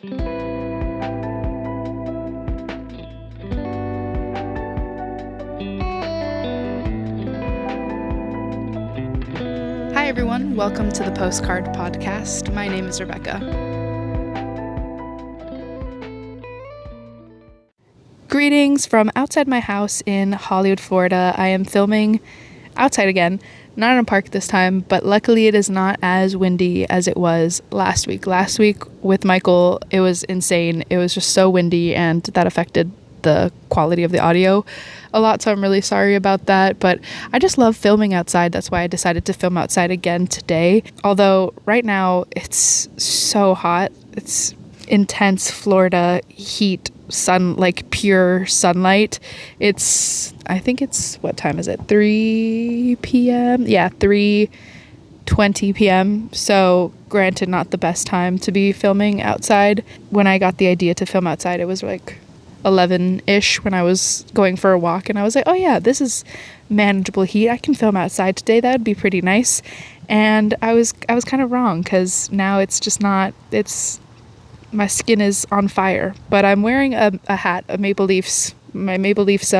Hi everyone, welcome to the Postcard podcast. My name is Rebecca. Greetings from outside my house in Hollywood, Florida. I am filming outside again, not in a park this time, but luckily it is not as windy as it was last week. Last week with Michael, it was insane. It was just so windy and that affected the quality of the audio a lot, so I'm really sorry about that, but I just love filming outside. That's why I decided to film outside again today. Although right now it's so hot. It's intense Florida heat, sun, like pure sunlight. I think it's, what time is it? 3 p.m. Yeah, 3:20 p.m. So granted, not the best time to be filming outside. When I got the idea to film outside, it was like 11-ish when I was going for a walk, and I was like, oh yeah, this is manageable heat. I can film outside today. That would be pretty nice. And I was kind of wrong, because now it's just not, my skin is on fire. But I'm wearing a hat, my Maple Leafs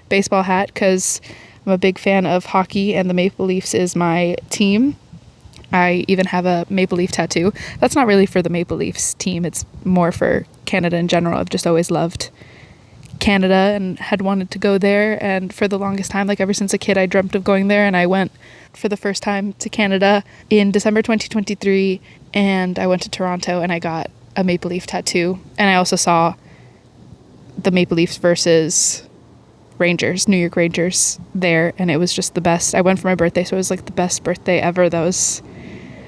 baseball hat, because I'm a big fan of hockey and the Maple Leafs is my team. I even have a Maple Leaf tattoo. That's not really for the Maple Leafs team. It's more for Canada in general. I've just always loved Canada and had wanted to go there. And for the longest time, like ever since a kid, I dreamt of going there. And I went for the first time to Canada in December 2023. And I went to Toronto and I got a Maple Leaf tattoo. And I also saw the Maple Leafs versus Rangers, New York Rangers there. And it was just the best. I went for my birthday, so it was like the best birthday ever. That was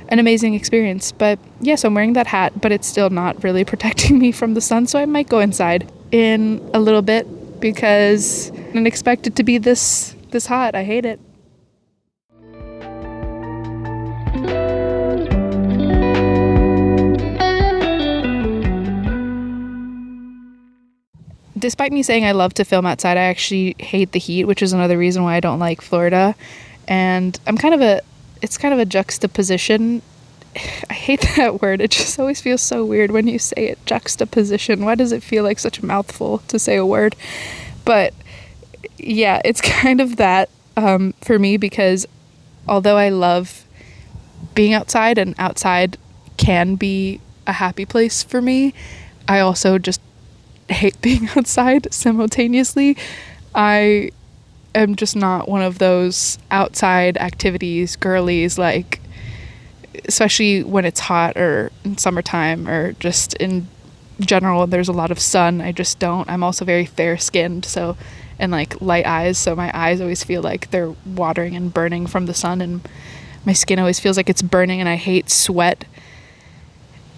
an amazing experience. But yeah, so I'm wearing that hat, but it's still not really protecting me from the sun, so I might go inside in a little bit because I didn't expect it to be this hot. I hate it. Despite me saying I love to film outside, I actually hate the heat, which is another reason why I don't like Florida. And it's kind of a juxtaposition. I hate that word. It just always feels so weird when you say it, juxtaposition. Why does it feel like such a mouthful to say a word? But yeah, it's kind of that for me, because although I love being outside and outside can be a happy place for me, I also just hate being outside simultaneously. I am just not one of those outside activities girlies, like especially when it's hot or in summertime or just in general there's a lot of sun. I just don't. I'm also very fair skinned, so, and like light eyes, so my eyes always feel like they're watering and burning from the sun, and my skin always feels like it's burning, and I hate sweat.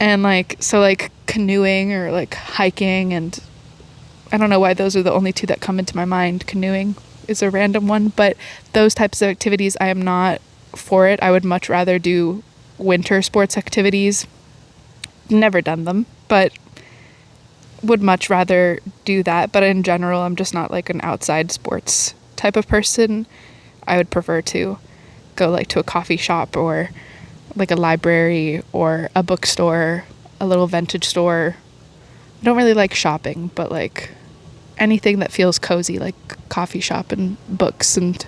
And like, so like canoeing or like hiking, and I don't know why those are the only two that come into my mind. Canoeing is a random one, but those types of activities, I am not for it. I would much rather do winter sports activities. Never done them, but would much rather do that. But in general, I'm just not like an outside sports type of person. I would prefer to go like to a coffee shop or like a library or a bookstore, a little vintage store. I don't really like shopping, but like anything that feels cozy, like coffee shop and books and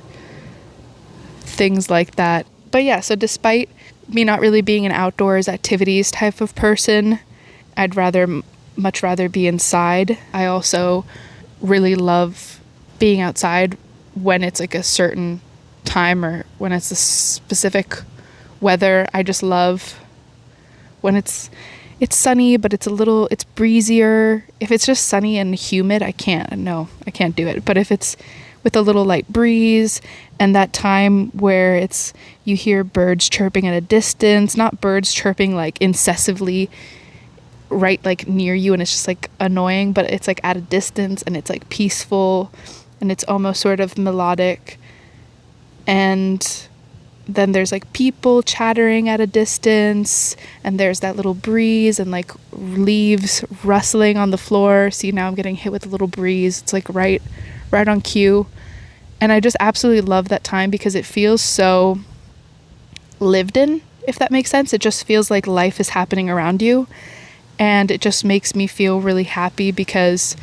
things like that. But yeah, so despite me not really being an outdoors activities type of person, I'd much rather be inside. I also really love being outside when it's like a certain time or when it's a specific weather. I just love when it's sunny, but it's breezier. If it's just sunny and humid, I can't do it. But if it's with a little light breeze and that time where you hear birds chirping at a distance, not birds chirping like incessantly right like near you and it's just like annoying, but it's like at a distance and it's like peaceful and it's almost sort of melodic. And then there's like people chattering at a distance and there's that little breeze and like leaves rustling on the floor. See, now I'm getting hit with a little breeze. It's like right on cue. And I just absolutely love that time because it feels so lived in, if that makes sense. It just feels like life is happening around you. And it just makes me feel really happy because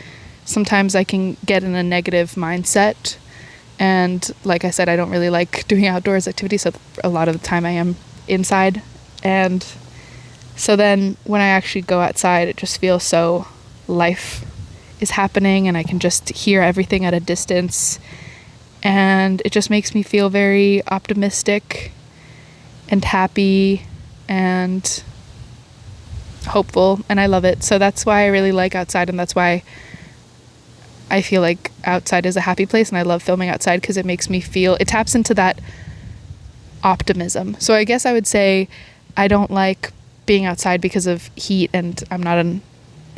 sometimes I can get in a negative mindset. And like I said, I don't really like doing outdoors activities, so a lot of the time I am inside. And so then when I actually go outside, it just feels so life is happening, and I can just hear everything at a distance. And it just makes me feel very optimistic and happy and hopeful, and I love it. So that's why I really like outside, and that's why I feel like outside is a happy place, and I love filming outside because it makes me feel, it taps into that optimism. So I guess I would say I don't like being outside because of heat, and I'm not an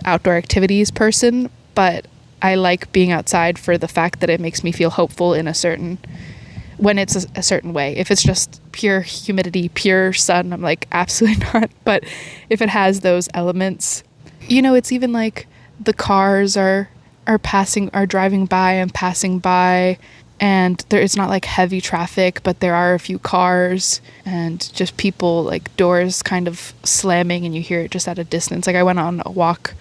outdoor activities person, but I like being outside for the fact that it makes me feel hopeful in a certain, when it's a certain way. If it's just pure humidity, pure sun, I'm like, absolutely not. But if it has those elements, you know, it's even like the cars are driving by and passing by, and it's not like heavy traffic, but there are a few cars and just people, like doors kind of slamming, and you hear it just at a distance. Like I went on a walk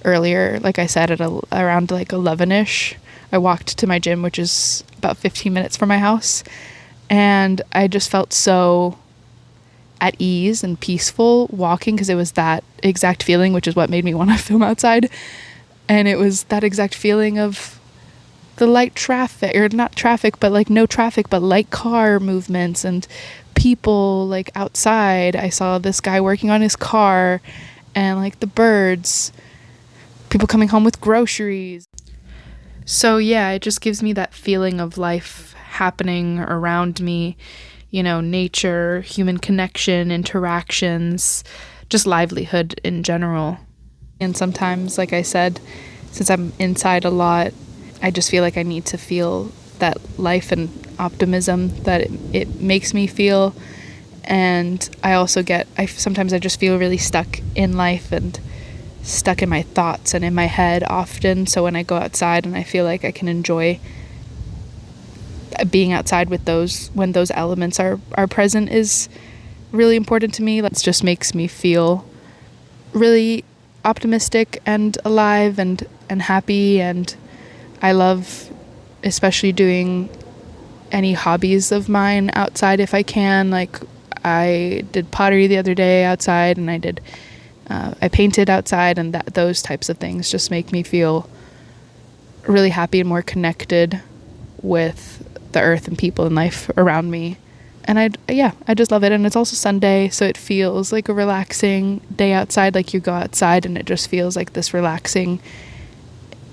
earlier, like I said, at around like 11ish. I walked to my gym, which is about 15 minutes from my house, and I just felt so at ease and peaceful walking, because it was that exact feeling, which is what made me want to film outside. And it was that exact feeling of the light traffic, or not traffic, but like no traffic, but light car movements and people like outside. I saw this guy working on his car, and like the birds, people coming home with groceries. So yeah, it just gives me that feeling of life happening around me, you know, nature, human connection, interactions, just livelihood in general. And sometimes, like I said, since I'm inside a lot, I just feel like I need to feel that life and optimism that it makes me feel. And I also sometimes I just feel really stuck in life and stuck in my thoughts and in my head often. So when I go outside and I feel like I can enjoy being outside with those, when those elements are present, is really important to me. It just makes me feel really optimistic and alive and happy. And I love especially doing any hobbies of mine outside if I can. Like I did pottery the other day outside, and I painted outside, and those types of things just make me feel really happy and more connected with the earth and people and life around me. And I just love it. And it's also Sunday, so it feels like a relaxing day outside. Like you go outside and it just feels like this relaxing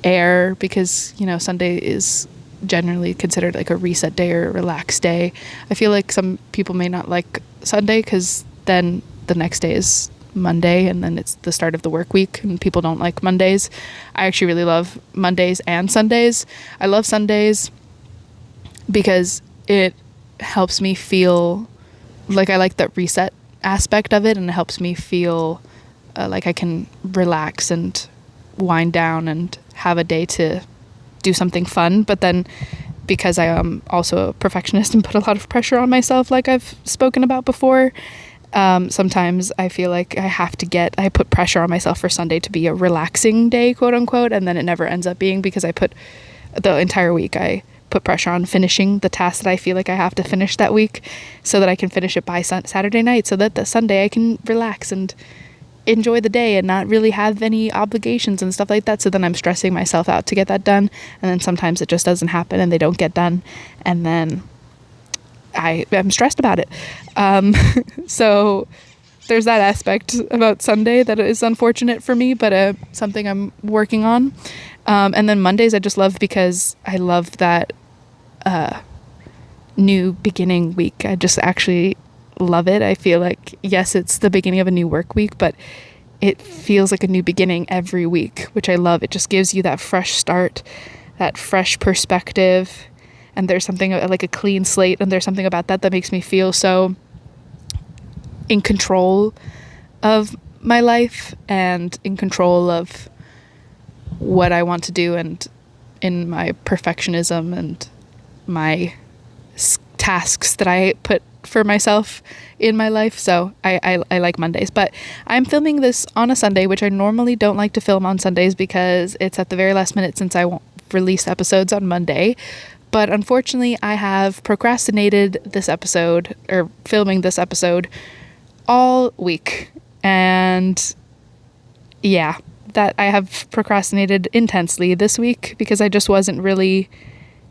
air, because, you know, Sunday is generally considered like a reset day or a relaxed day. I feel like some people may not like Sunday because then the next day is Monday, and then it's the start of the work week, and people don't like Mondays. I actually really love Mondays and Sundays. I love Sundays because it helps me feel like I like that reset aspect of it, and it helps me feel like I can relax and wind down and have a day to do something fun. But then, because I am also a perfectionist and put a lot of pressure on myself, like I've spoken about before, sometimes I feel like I put pressure on myself for Sunday to be a relaxing day, quote unquote, and then it never ends up being, because I put the entire week, I put pressure on finishing the task that I feel like I have to finish that week, so that I can finish it by Saturday night, so that the Sunday I can relax and enjoy the day and not really have any obligations and stuff like that. So then I'm stressing myself out to get that done, and then sometimes it just doesn't happen and they don't get done, and then I'm stressed about it. So there's that aspect about Sunday that is unfortunate for me, but something I'm working on. And then Mondays I just love, because I love that new beginning week. I just actually love it. I feel like, yes, it's the beginning of a new work week, but it feels like a new beginning every week, which I love. It just gives you that fresh start, that fresh perspective, and there's something like a clean slate, and there's something about that makes me feel so in control of my life and in control of what I want to do, and in my perfectionism and my tasks that I put for myself in my life, so I like Mondays. But I'm filming this on a Sunday, which I normally don't like to film on Sundays because it's at the very last minute since I won't release episodes on Monday. But unfortunately, I have procrastinated this episode, or filming this episode, all week. And yeah, that I have procrastinated intensely this week because I just wasn't really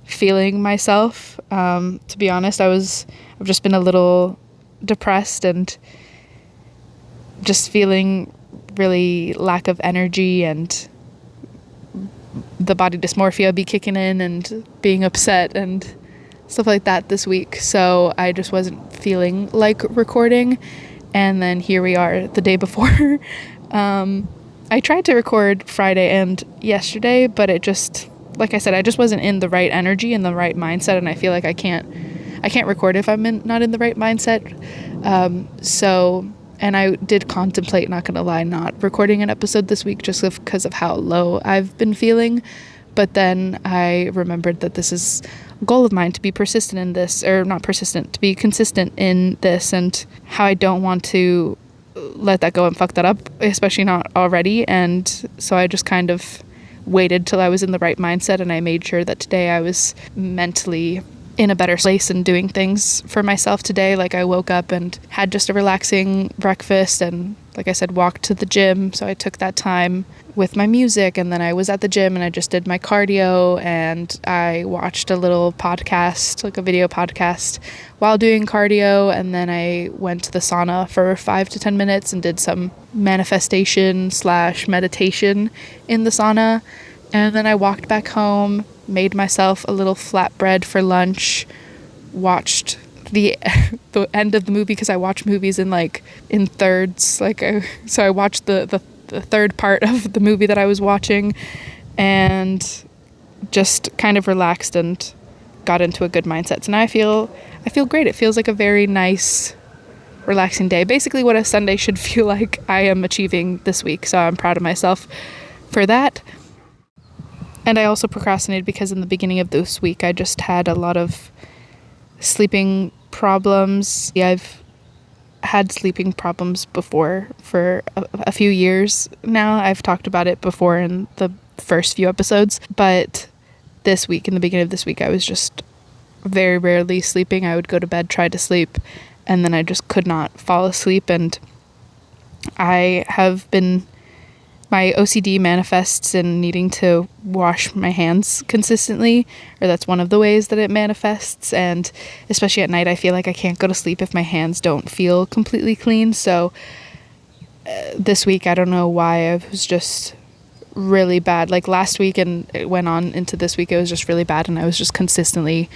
feeling myself. To be honest, I've just been a little depressed and just feeling really lack of energy, and the body dysmorphia be kicking in and being upset and stuff like that this week. So I just wasn't feeling like recording. And then here we are the day before. I tried to record Friday and yesterday, but it just, like I said, I just wasn't in the right energy and the right mindset. And I feel like I can't record if I'm not in the right mindset. And I did contemplate, not gonna lie, not recording an episode this week just because of how low I've been feeling. But then I remembered that this is a goal of mine, to be persistent in this, or not persistent, to be consistent in this, and how I don't want to let that go and fuck that up, especially not already. And so I just kind of waited till I was in the right mindset, and I made sure that today I was mentally in a better place and doing things for myself today. Like I woke up and had just a relaxing breakfast, and like I said, walked to the gym. So I took that time with my music, and then I was at the gym and I just did my cardio, and I watched a little podcast, like a video podcast, while doing cardio. And then I went to the sauna for 5 to 10 minutes and did some manifestation / meditation in the sauna. And then I walked back home, made myself a little flatbread for lunch, watched the end of the movie, because I watch movies in thirds. So I watched the third part of the movie that I was watching, and just kind of relaxed and got into a good mindset. So now I feel great. It feels like a very nice, relaxing day. Basically what a Sunday should feel like, I am achieving this week. So I'm proud of myself for that. And I also procrastinated because in the beginning of this week, I just had a lot of sleeping problems. Yeah, I've had sleeping problems before for a few years now. I've talked about it before in the first few episodes. But this week, in the beginning of this week, I was just very rarely sleeping. I would go to bed, try to sleep, and then I just could not fall asleep. And my OCD manifests in needing to wash my hands consistently, or that's one of the ways that it manifests. And especially at night, I feel like I can't go to sleep if my hands don't feel completely clean. So this week, I don't know why, I was just really bad. Like last week, and it went on into this week, it was just really bad. And I was just consistently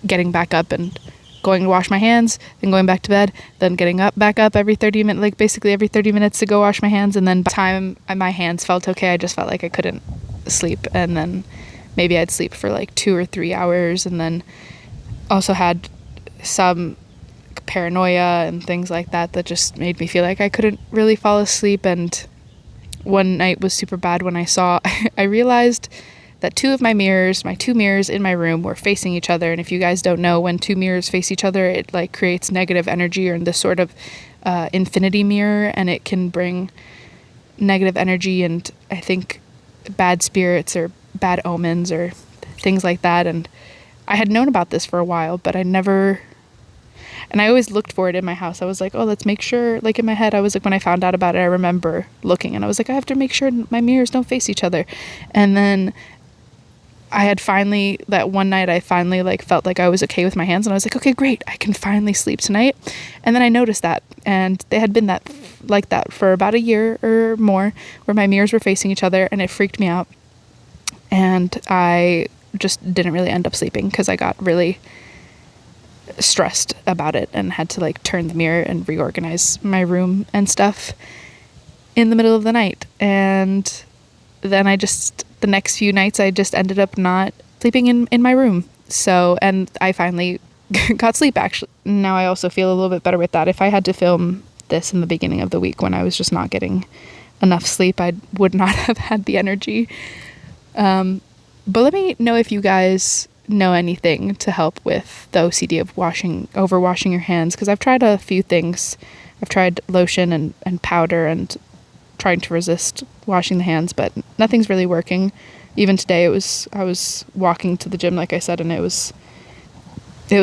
getting back up and going to wash my hands, then going back to bed, then getting back up every 30 minutes, like basically every 30 minutes to go wash my hands. And then by the time my hands felt okay, I just felt like I couldn't sleep. And then maybe I'd sleep for like 2 or 3 hours, and then also had some paranoia and things like that just made me feel like I couldn't really fall asleep. And one night was super bad when I realized that my two mirrors in my room were facing each other. And if you guys don't know, when 2 mirrors face each other, it like creates negative energy, or in this sort of infinity mirror, and it can bring negative energy and I think bad spirits or bad omens or things like that. And I had known about this for a while, but I always looked for it in my house. I was like, oh, let's make sure, like in my head, I was like, when I found out about it, I remember looking, and I was like, I have to make sure my mirrors don't face each other. And then that one night I finally like felt like I was okay with my hands, and I was like, okay, great, I can finally sleep tonight. And then I noticed that, and they had been like that for about a year or more, where my mirrors were facing each other, and it freaked me out. And I just didn't really end up sleeping because I got really stressed about it and had to like turn the mirror and reorganize my room and stuff in the middle of the night. And then the next few nights, I just ended up not sleeping in my room. So, and I finally got sleep, actually. Now I also feel a little bit better with that. If I had to film this in the beginning of the week when I was just not getting enough sleep, I would not have had the energy. But let me know if you guys know anything to help with the OCD of overwashing your hands, because I've tried a few things. I've tried lotion and powder and trying to resist washing the hands, but nothing's really working. Even today, I was walking to the gym, like I said, and it was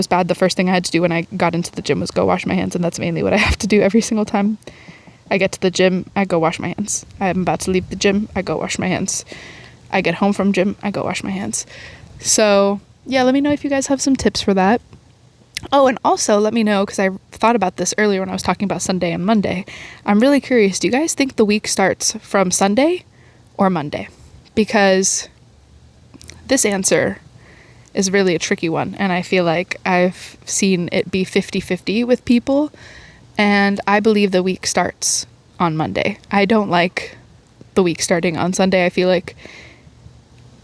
bad. The first thing I had to do when I got into the gym was go wash my hands, and that's mainly what I have to do every single time I get to the gym. I go wash my hands. I'm about to leave the gym, I go wash my hands. I get home from gym, I go wash my hands. So yeah, let me know if you guys have some tips for that. Oh, and also let me know, because I thought about this earlier when I was talking about Sunday and Monday. I'm really curious, do you guys think the week starts from Sunday or Monday? Because this answer is really a tricky one, and I feel like I've seen it be 50-50 with people, and I believe the week starts on Monday. I don't like the week starting on Sunday. I feel like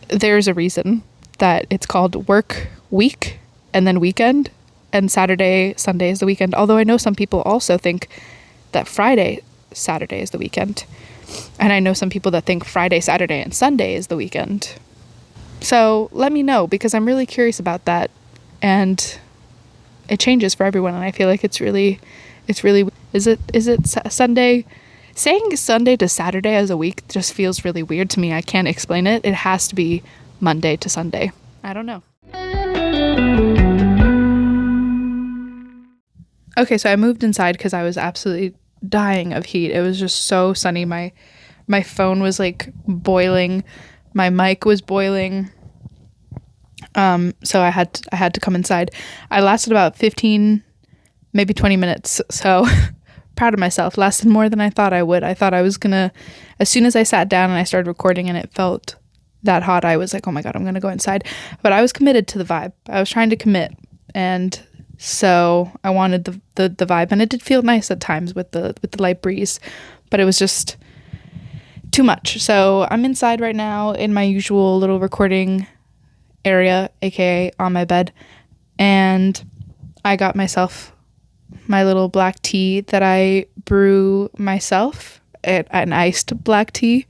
there's a reason that it's called work week and then weekend, and Saturday, Sunday is the weekend. Although I know some people also think that Friday, Saturday is the weekend. And I know some people that think Friday, Saturday, and Sunday is the weekend. So let me know, because I'm really curious about that. And it changes for everyone, and I feel like it's really, is it Sunday? Saying Sunday to Saturday as a week just feels really weird to me. I can't explain it. It has to be Monday to Sunday. I don't know. Okay, so I moved inside because I was absolutely dying of heat. It was just so sunny. My phone was like boiling. My mic was boiling. So I had to come inside. I lasted about 15, maybe 20 minutes. So proud of myself. Lasted more than I thought I would. I thought I was gonna, as soon as I sat down and I started recording and it felt that hot, I was like, oh my God, I'm gonna go inside. But I was committed to the vibe. I was trying to commit, and so I wanted the vibe, and it did feel nice at times with the light breeze, but it was just too much. So I'm inside right now in my usual little recording area, aka on my bed, and I got myself my little black tea that I brew myself, an iced black tea,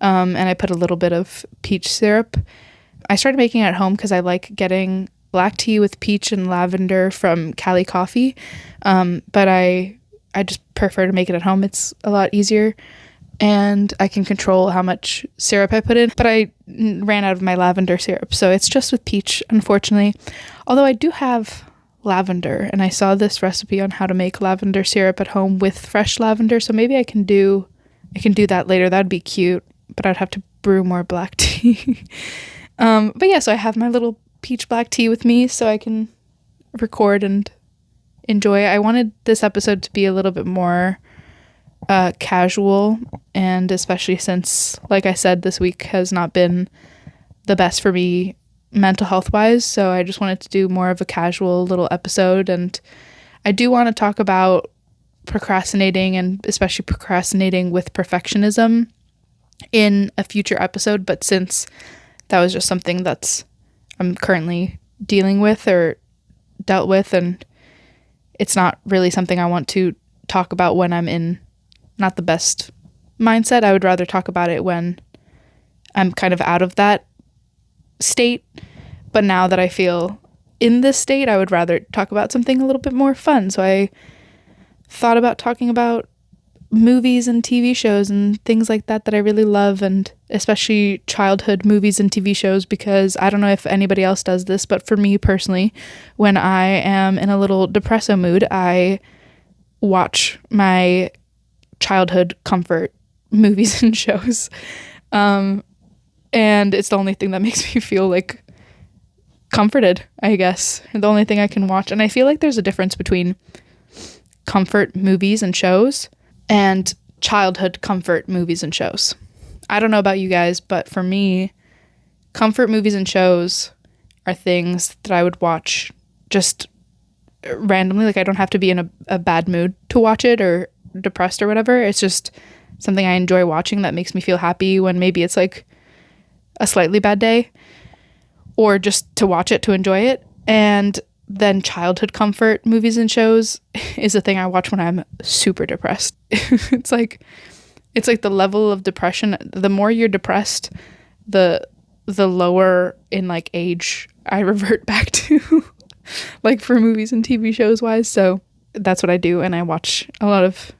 and I put a little bit of peach syrup. I started making it at home because I like getting black tea with peach and lavender from Cali Coffee, but I just prefer to make it at home. It's a lot easier, and I can control how much syrup I put in, but I ran out of my lavender syrup, so it's just with peach, unfortunately. Although I do have lavender, and I saw this recipe on how to make lavender syrup at home with fresh lavender, so maybe I can do that later. That'd be cute, but I'd have to brew more black tea. But yeah, so I have my little peach black tea with me so I can record and enjoy. I wanted this episode to be a little bit more casual, and especially since, like I said, this week has not been the best for me mental health wise, so I just wanted to do more of a casual little episode. And I do want to talk about procrastinating, and especially procrastinating with perfectionism, in a future episode, but since that was just something that's I'm currently dealing with or dealt with, and it's not really something I want to talk about when I'm in not the best mindset. I would rather talk about it when I'm kind of out of that state. But now that I feel in this state, I would rather talk about something a little bit more fun. So I thought about talking about movies and TV shows and things like that I really love, and especially childhood movies and TV shows, because I don't know if anybody else does this, but for me personally, when I am in a little depresso mood, I watch my childhood comfort movies and shows, and it's the only thing that makes me feel like comforted, I guess, and the only thing I can watch. And I feel like there's a difference between comfort movies and shows and childhood comfort movies and shows. I don't know about you guys, but for me, comfort movies and shows are things that I would watch just randomly. Like, I don't have to be in a bad mood to watch it or depressed or whatever. It's just something I enjoy watching that makes me feel happy when maybe it's like a slightly bad day, or just to watch it to enjoy it. And then childhood comfort movies and shows is a thing I watch when I'm super depressed. It's like the level of depression. The more you're depressed, the the lower in like age I revert back to, like for movies and TV shows wise. So that's what I do, and I watch a lot of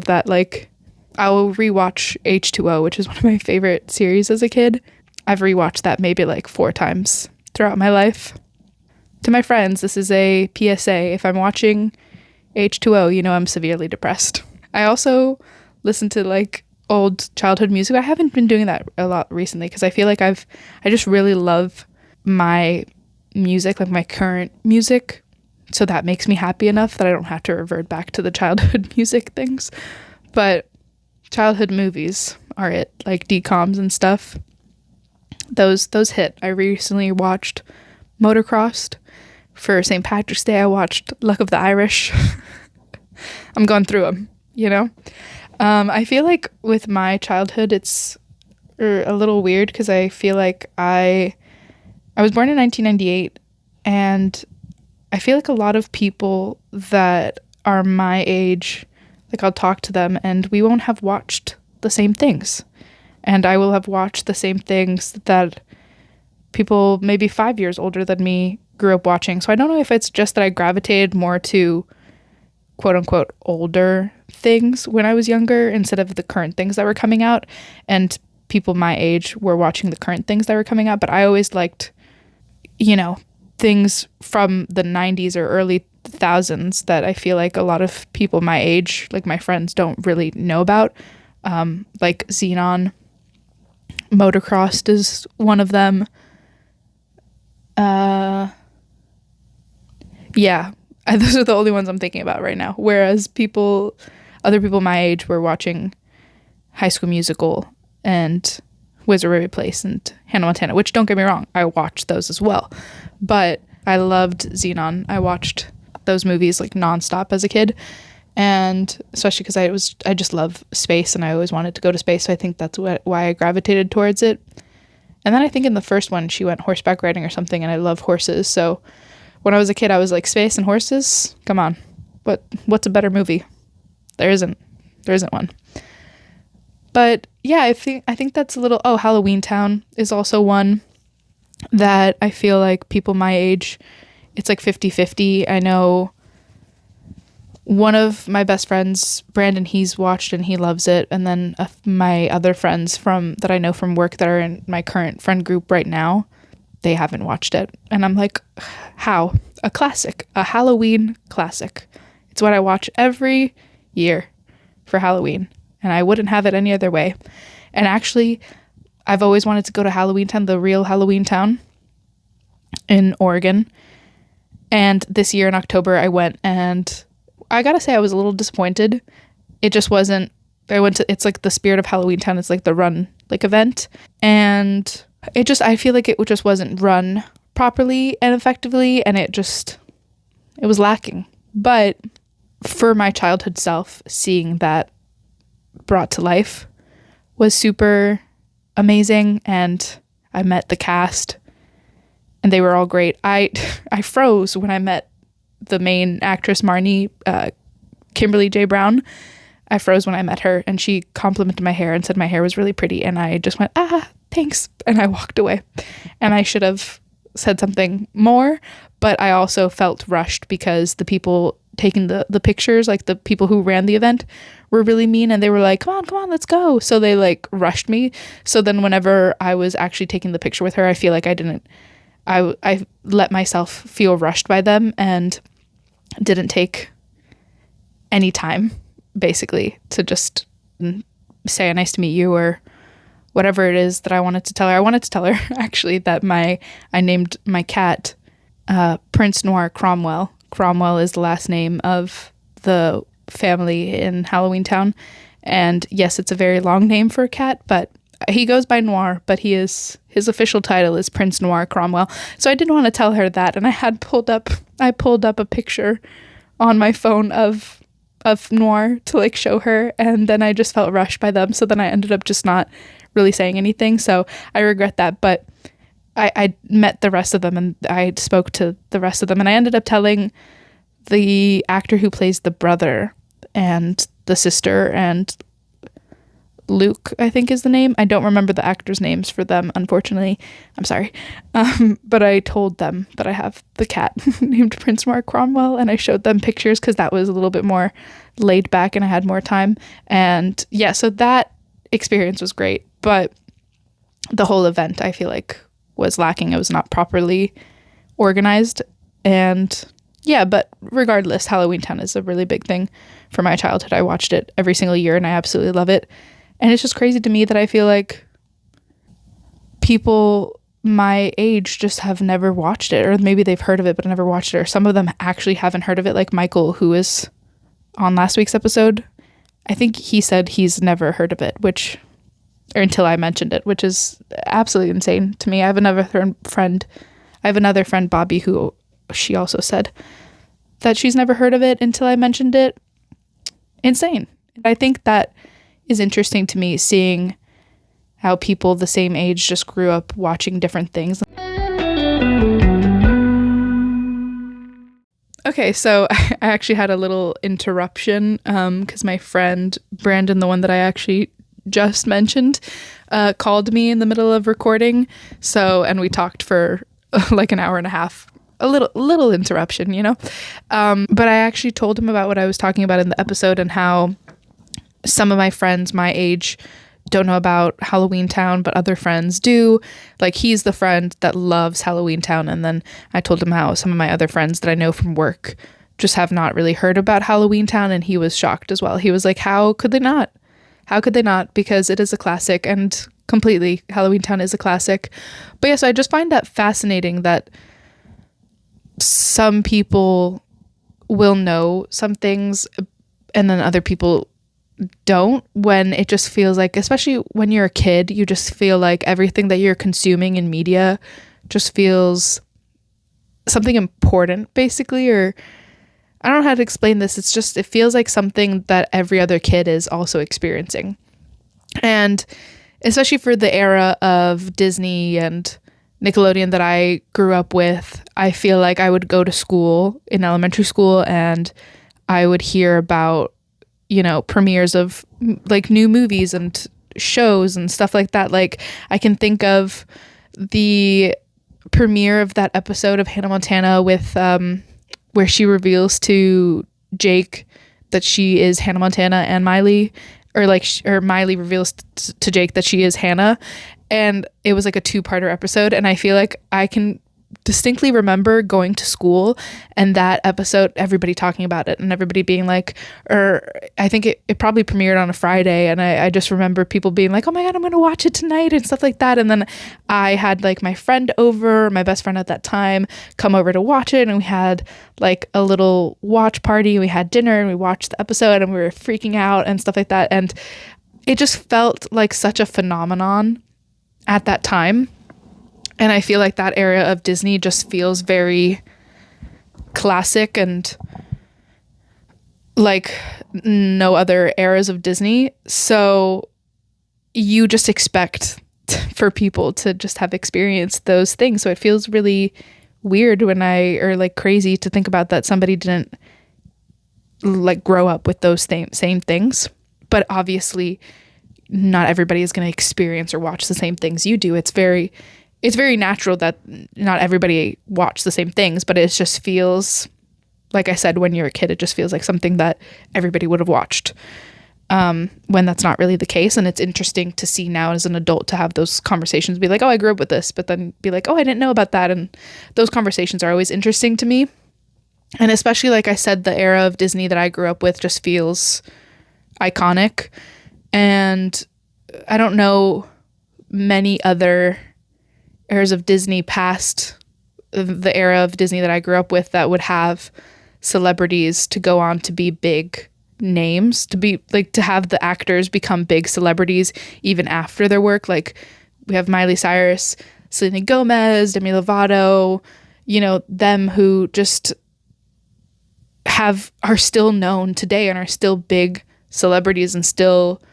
that. Like I'll rewatch H2O, which is one of my favorite series as a kid. I've rewatched that maybe like 4 times throughout my life. To my friends, this is a PSA. If I'm watching H2O, you know I'm severely depressed. I also listen to like old childhood music. I haven't been doing that a lot recently because I feel like I just really love my music, like my current music. So that makes me happy enough that I don't have to revert back to the childhood music things. But childhood movies are it, like DComs and stuff. Those hit. I recently watched Motocrossed. For St. Patrick's Day, I watched Luck of the Irish. I'm going through them, you know? I feel like with my childhood, it's a little weird because I feel like I was born in 1998, and I feel like a lot of people that are my age, like I'll talk to them and we won't have watched the same things. And I will have watched the same things that people maybe 5 years older than me grew up watching. So I don't know if it's just that I gravitated more to quote unquote older things when I was younger instead of the current things that were coming out, and people my age were watching the current things that were coming out. But I always liked, you know, things from the 90s or early thousands that I feel like a lot of people my age, like my friends, don't really know about. Like Xenon, Motocrossed is one of them. Yeah, those are the only ones I'm thinking about right now. Whereas other people my age were watching High School Musical and Wizard River Place and Hannah Montana, which don't get me wrong, I watched those as well. But I loved Xenon. I watched those movies like nonstop as a kid. And especially because I just love space and I always wanted to go to space. So I think that's why I gravitated towards it. And then I think in the first one, she went horseback riding or something, and I love horses. So when I was a kid, I was like, space and horses? Come on. What's a better movie? There isn't one. But yeah, I think that's a little... Oh, Halloween Town is also one that I feel like people my age, it's like 50-50. I know one of my best friends, Brandon, he's watched and he loves it. And then my other friends that I know from work that are in my current friend group right now, they haven't watched it. And I'm like, how? A classic, a Halloween classic. It's what I watch every year for Halloween. And I wouldn't have it any other way. And actually, I've always wanted to go to Halloween Town, the real Halloween Town in Oregon. And this year in October, I went, and I gotta say I was a little disappointed. It just wasn't... it's like the Spirit of Halloween Town. It's like the run like event. And I feel like it just wasn't run properly and effectively, and it was lacking. But for my childhood self, seeing that brought to life was super amazing, and I met the cast and they were all great. I froze when I met the main actress, Marnie, Kimberly J. Brown. I froze when I met her, and she complimented my hair and said my hair was really pretty, and I just went, thanks, and I walked away. And I should have said something more, but I also felt rushed because the people taking the pictures, like the people who ran the event, were really mean, and they were like, come on, let's go. So they like rushed me. So then whenever I was actually taking the picture with her, I feel like I let myself feel rushed by them and didn't take any time basically to just say nice to meet you or whatever it is that I wanted to tell her. I wanted to tell her actually that I named my cat Prince Noir Cromwell. Cromwell is the last name of the family in Halloween Town. And yes, it's a very long name for a cat, but he goes by Noir, but his official title is Prince Noir Cromwell. So I didn't want to tell her that, and I pulled up a picture on my phone of Noir to like show her, and then I just felt rushed by them. So then I ended up just not really saying anything. So I regret that, but I met the rest of them and I spoke to the rest of them, and I ended up telling the actor who plays the brother and the sister and Luke, I think is the name. I don't remember the actors' names for them, unfortunately. I'm sorry. But I told them that I have the cat named Prince Mark Cromwell, and I showed them pictures because that was a little bit more laid back and I had more time. And yeah, so that experience was great. But the whole event, I feel like, was lacking. It was not properly organized. And yeah, but regardless, Halloween Town is a really big thing for my childhood. I watched it every single year and I absolutely love it. And it's just crazy to me that I feel like people my age just have never watched it, or maybe they've heard of it but never watched it, or some of them actually haven't heard of it, like Michael, who is on last week's episode. I think he said he's never heard of it, or until I mentioned it, which is absolutely insane to me. I have another friend, Bobby, who she also said that she's never heard of it until I mentioned it. Insane. I think that is interesting to me, seeing how people the same age just grew up watching different things. Okay, so I actually had a little interruption because my friend Brandon, the one that I actually just mentioned, called me in the middle of recording. And we talked for like an hour and a half. A little interruption, but I actually told him about what I was talking about in the episode and how some of my friends my age don't know about Halloween Town, but other friends do. Like, he's the friend that loves Halloween Town. And then I told him how some of my other friends that I know from work just have not really heard about Halloween Town. And he was shocked as well. He was like, how could they not? How could they not? Because it is a classic, and completely Halloween Town is a classic. But yes, I just find that fascinating that some people will know some things and then other people don't, when it just feels like, especially when you're a kid, you just feel like everything that you're consuming in media just feels something important, basically. Or I don't know how to explain this. It feels like something that every other kid is also experiencing. And especially for the era of Disney and Nickelodeon that I grew up with, I feel like I would go to school in elementary school and I would hear about, premieres of like new movies and shows and stuff like that. Like, I can think of the premiere of that episode of Hannah Montana with where she reveals to Jake that she is Hannah Montana and Miley, or Miley reveals to Jake that she is Hannah. And it was like a 2-parter episode. And I feel like I can distinctly remember going to school and that episode, everybody talking about it and everybody being like, or I think it probably premiered on a Friday. And I just remember people being like, oh my God, I'm going to watch it tonight and stuff like that. And then I had like my friend over, my best friend at that time, come over to watch it. And we had like a little watch party. We had dinner and we watched the episode and we were freaking out and stuff like that. And it just felt like such a phenomenon at that time. And I feel like that era of Disney just feels very classic and like no other eras of Disney. So you just expect for people to just have experienced those things. So it feels really weird or like crazy to think about that somebody didn't like grow up with those same things. But obviously not everybody is going to experience or watch the same things you do. It's very natural that not everybody watch the same things, but it just feels, like I said, when you're a kid, it just feels like something that everybody would have watched, when that's not really the case. And it's interesting to see now as an adult to have those conversations, be like, oh, I grew up with this, but then be like, oh, I didn't know about that. And those conversations are always interesting to me. And especially, like I said, the era of Disney that I grew up with just feels iconic. And I don't know many other eras of Disney past the era of Disney that I grew up with that would have celebrities to go on to be big names, to have the actors become big celebrities even after their work. Like, we have Miley Cyrus, Selena Gomez, Demi Lovato, them who just are still known today and are still big celebrities and still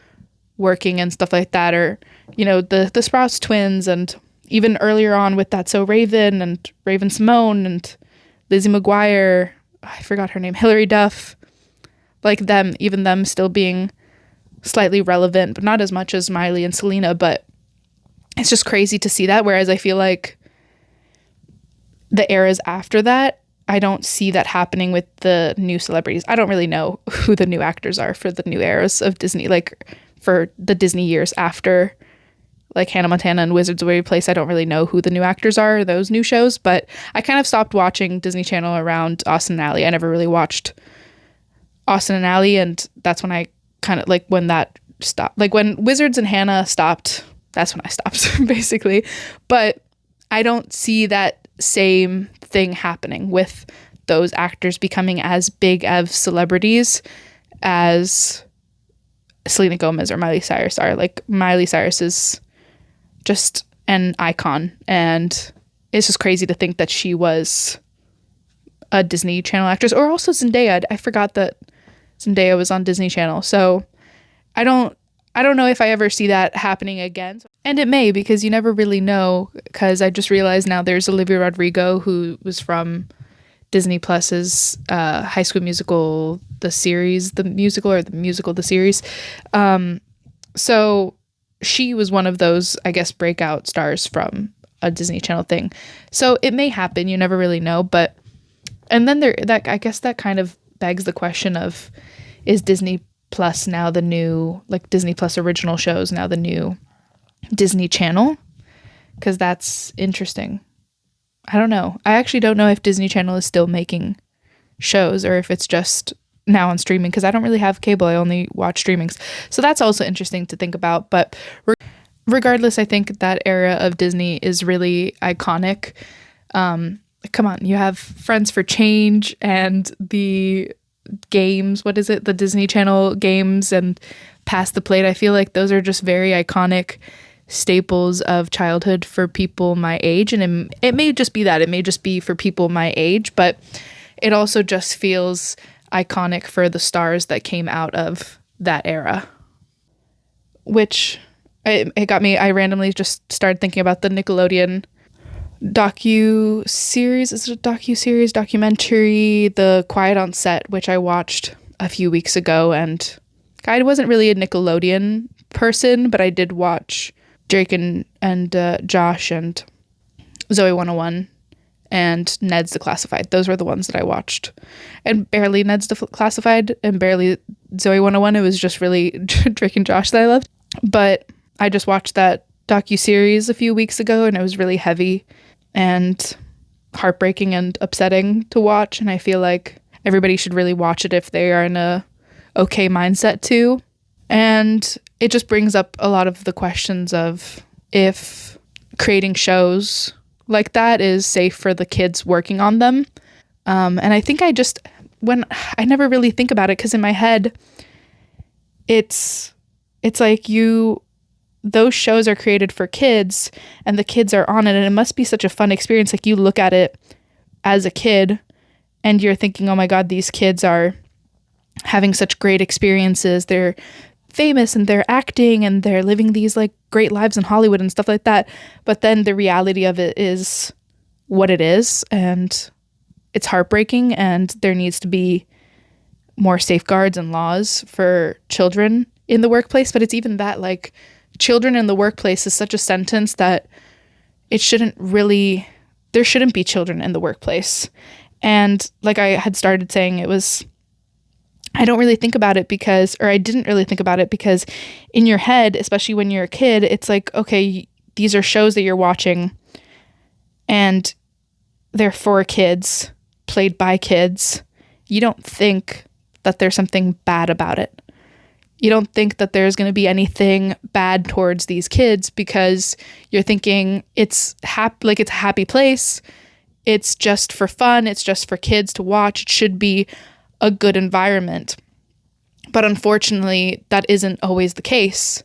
working and stuff like that. Or, the Sprouse twins, and even earlier on with That's So Raven and Raven Simone and Lizzie McGuire, I forgot her name, Hilary Duff, like them still being slightly relevant, but not as much as Miley and Selena. But it's just crazy to see that. Whereas I feel like the eras after that, I don't see that happening with the new celebrities. I don't really know who the new actors are for the new eras of Disney, like for the Disney years after like Hannah Montana and Wizards of Waverly Place. I don't really know who the new actors are, those new shows, but I kind of stopped watching Disney Channel around Austin and Ally. I never really watched Austin and Ally, and that's when I kind of, like, when that stopped. Like, when Wizards and Hannah stopped, that's when I stopped, basically. But I don't see that same thing happening with those actors becoming as big of celebrities as Selena Gomez or Miley Cyrus are. Like, Miley Cyrus is just an icon, and it's just crazy to think that she was a Disney Channel actress. Or also Zendaya. I forgot that Zendaya was on Disney Channel. So I don't know if I ever see that happening again. And it may, because you never really know, because I just realized now there's Olivia Rodrigo, who was from Disney Plus's High School Musical, the series, the musical, or the musical, the series. So she was one of those, I guess, breakout stars from a Disney Channel thing. So it may happen. You never really know. But, and then I guess that kind of begs the question of, is Disney Plus now the new, like, Disney Plus original shows now the new Disney Channel? Because that's interesting. I don't know. I actually don't know if Disney Channel is still making shows or if it's just now on streaming, because I don't really have cable. I only watch streamings. So that's also interesting to think about. But regardless, I think that era of Disney is really iconic. Come on, you have Friends for Change and the games, what is it, the Disney Channel games, and Pass the Plate. I feel like those are just very iconic staples of childhood for people my age, and it may just be that, it may just be for people my age, but it also just feels iconic for the stars that came out of that era. Which it got me, I randomly just started thinking about the Nickelodeon documentary, The Quiet on Set, which I watched a few weeks ago. And I wasn't really a Nickelodeon person, but I did watch Drake and Josh and Zoe 101 and Ned's Declassified. Those were the ones that I watched. And barely Ned's Declassified and barely Zoe 101. It was just really Drake and Josh that I loved. But I just watched that docuseries a few weeks ago, and it was really heavy and heartbreaking and upsetting to watch. And I feel like everybody should really watch it if they are in a okay mindset too. And it just brings up a lot of the questions of if creating shows like that is safe for the kids working on them. And I think I never really think about it, because in my head, it's like those shows are created for kids and the kids are on it, and it must be such a fun experience. Like, you look at it as a kid and you're thinking, oh my God, these kids are having such great experiences. They're famous and they're acting and they're living these like great lives in Hollywood and stuff like that. But then the reality of it is what it is, and it's heartbreaking, and there needs to be more safeguards and laws for children in the workplace. But it's even that, like, children in the workplace is such a sentence that there shouldn't be children in the workplace. And like I had started saying, I didn't really think about it because in your head, especially when you're a kid, it's like, okay, these are shows that you're watching and they're for kids, played by kids. You don't think that there's something bad about it. You don't think that there's going to be anything bad towards these kids, because you're thinking it's a happy place. It's just for fun. It's just for kids to watch. It should be a good environment. But unfortunately, that isn't always the case.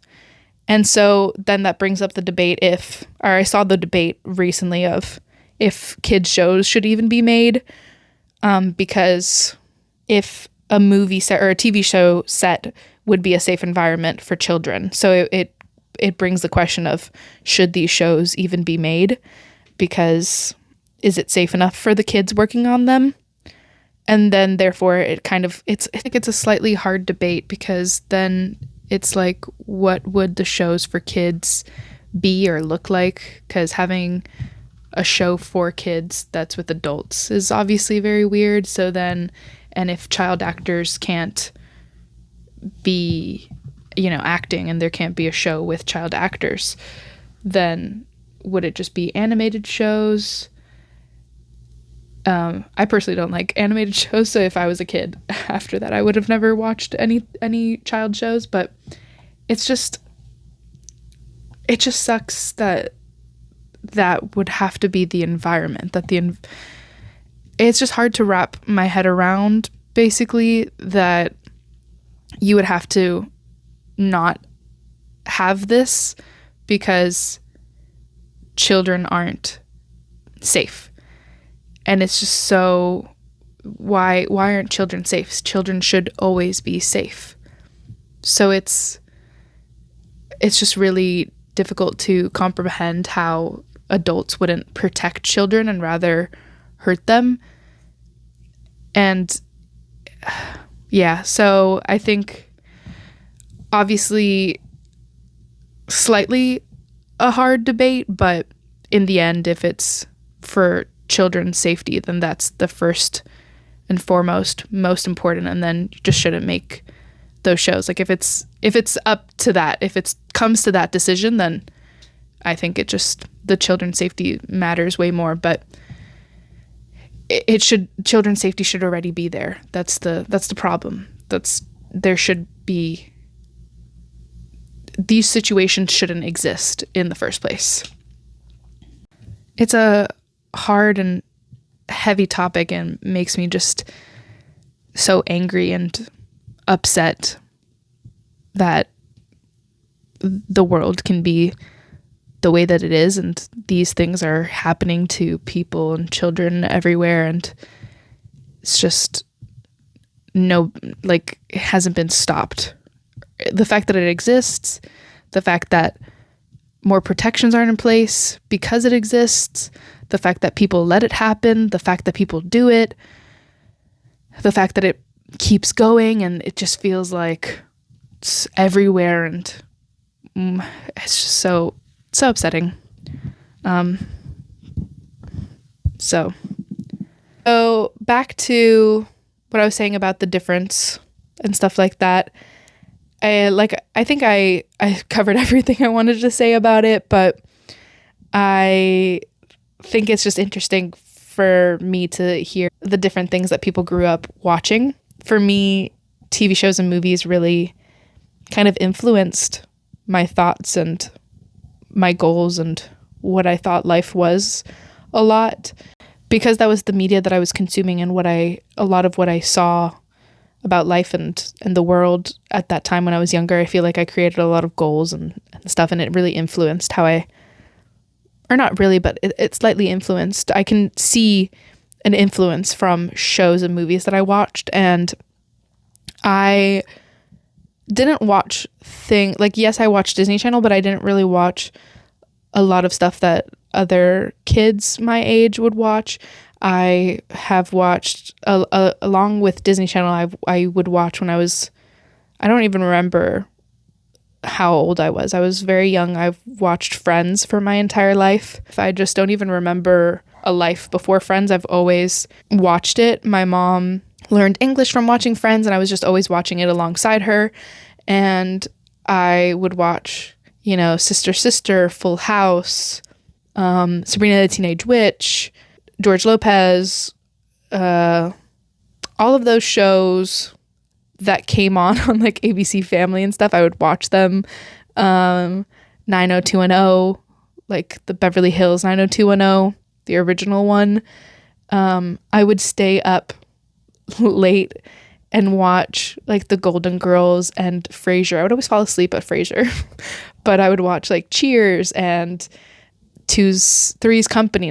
And so then that brings up the debate I saw the debate recently of if kids shows should even be made, because if a movie set or a TV show set would be a safe environment for children. So it brings the question of, should these shows even be made? Because is it safe enough for the kids working on them? And then therefore I think it's a slightly hard debate, because then it's like, what would the shows for kids be or look like? Because having a show for kids that's with adults is obviously very weird. So then, and if child actors can't be, acting, and there can't be a show with child actors, then would it just be animated shows? I personally don't like animated shows, so if I was a kid after that, I would have never watched any child shows. But it just sucks that would have to be the environment, it's just hard to wrap my head around, basically, that you would have to not have this because children aren't safe. And it's just so, why aren't children safe? Children should always be safe. So it's just really difficult to comprehend how adults wouldn't protect children and rather hurt them. And yeah, so I think obviously slightly a hard debate, but in the end, if it's for children's safety, then that's the first and foremost, most important, and then you just shouldn't make those shows. Like, if it's up to that, if it comes to that decision, then I think the children's safety matters way more. But children's safety should already be there. That's the problem. There should be, these situations shouldn't exist in the first place. It's a hard and heavy topic and makes me just so angry and upset that the world can be the way that it is, and these things are happening to people and children everywhere, and it's just it hasn't been stopped. The fact that it exists, the fact that more protections aren't in place because it exists, the fact that people let it happen, the fact that people do it, the fact that it keeps going, and it just feels like it's everywhere, and it's just so upsetting. So back to what I was saying about the difference and stuff like that. I think I covered everything I wanted to say about it, but I think it's just interesting for me to hear the different things that people grew up watching. For me, TV shows and movies really kind of influenced my thoughts and my goals and what I thought life was a lot, because that was the media that I was consuming, and a lot of what I saw about life and the world at that time when I was younger. I feel like I created a lot of goals and stuff, and it really influenced how or not really, but it slightly influenced. I can see an influence from shows and movies that I watched, and I didn't watch yes, I watched Disney Channel, but I didn't really watch a lot of stuff that other kids my age would watch. I have watched, along with Disney Channel, I would watch when I don't even remember how old I was. I was very young. I've watched Friends for my entire life. I just don't even remember a life before Friends. I've always watched it. My mom learned English from watching Friends, and I was just always watching it alongside her. And I would watch, Sister Sister, Full House, Sabrina the Teenage Witch, George Lopez, all of those shows that came on like ABC Family and stuff. I would watch them. 90210, like the Beverly Hills 90210, the original one. I would stay up late and watch like the Golden Girls and Frasier. I would always fall asleep at Frasier, but I would watch like Cheers and Three's Company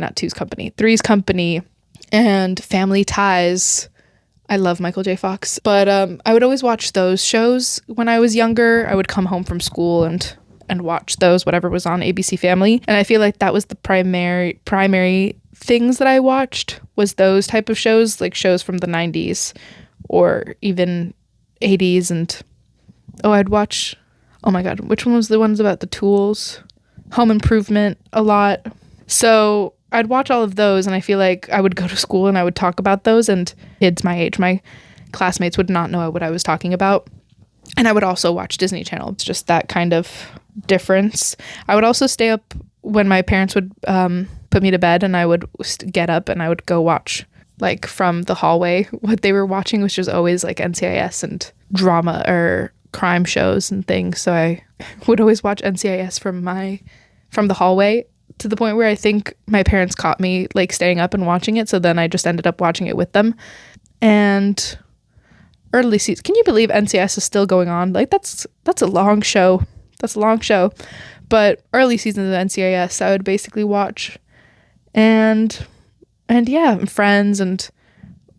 and Family Ties. I love Michael J. Fox, but I would always watch those shows when I was younger. I would come home from school and watch those, whatever was on ABC Family, and I feel like that was the primary things that I watched, was those type of shows, like shows from the 90s or even 80s. And I'd watch Oh my God, which one was the ones about the tools? Home Improvement a lot. So I'd watch all of those, and I feel like I would go to school and I would talk about those, and kids my age, my classmates, would not know what I was talking about. And I would also watch Disney Channel. It's just that kind of difference. I would also stay up when my parents would put me to bed, and I would get up and I would go watch, like, from the hallway what they were watching, which was always like NCIS and drama or crime shows and things. So I would always watch NCIS from the hallway, to the point where I think my parents caught me like staying up and watching it. So then I just ended up watching it with them. And early season, can you believe NCIS is still going on? Like, that's a long show. That's a long show. But early seasons of NCIS I would basically watch. And yeah, Friends, and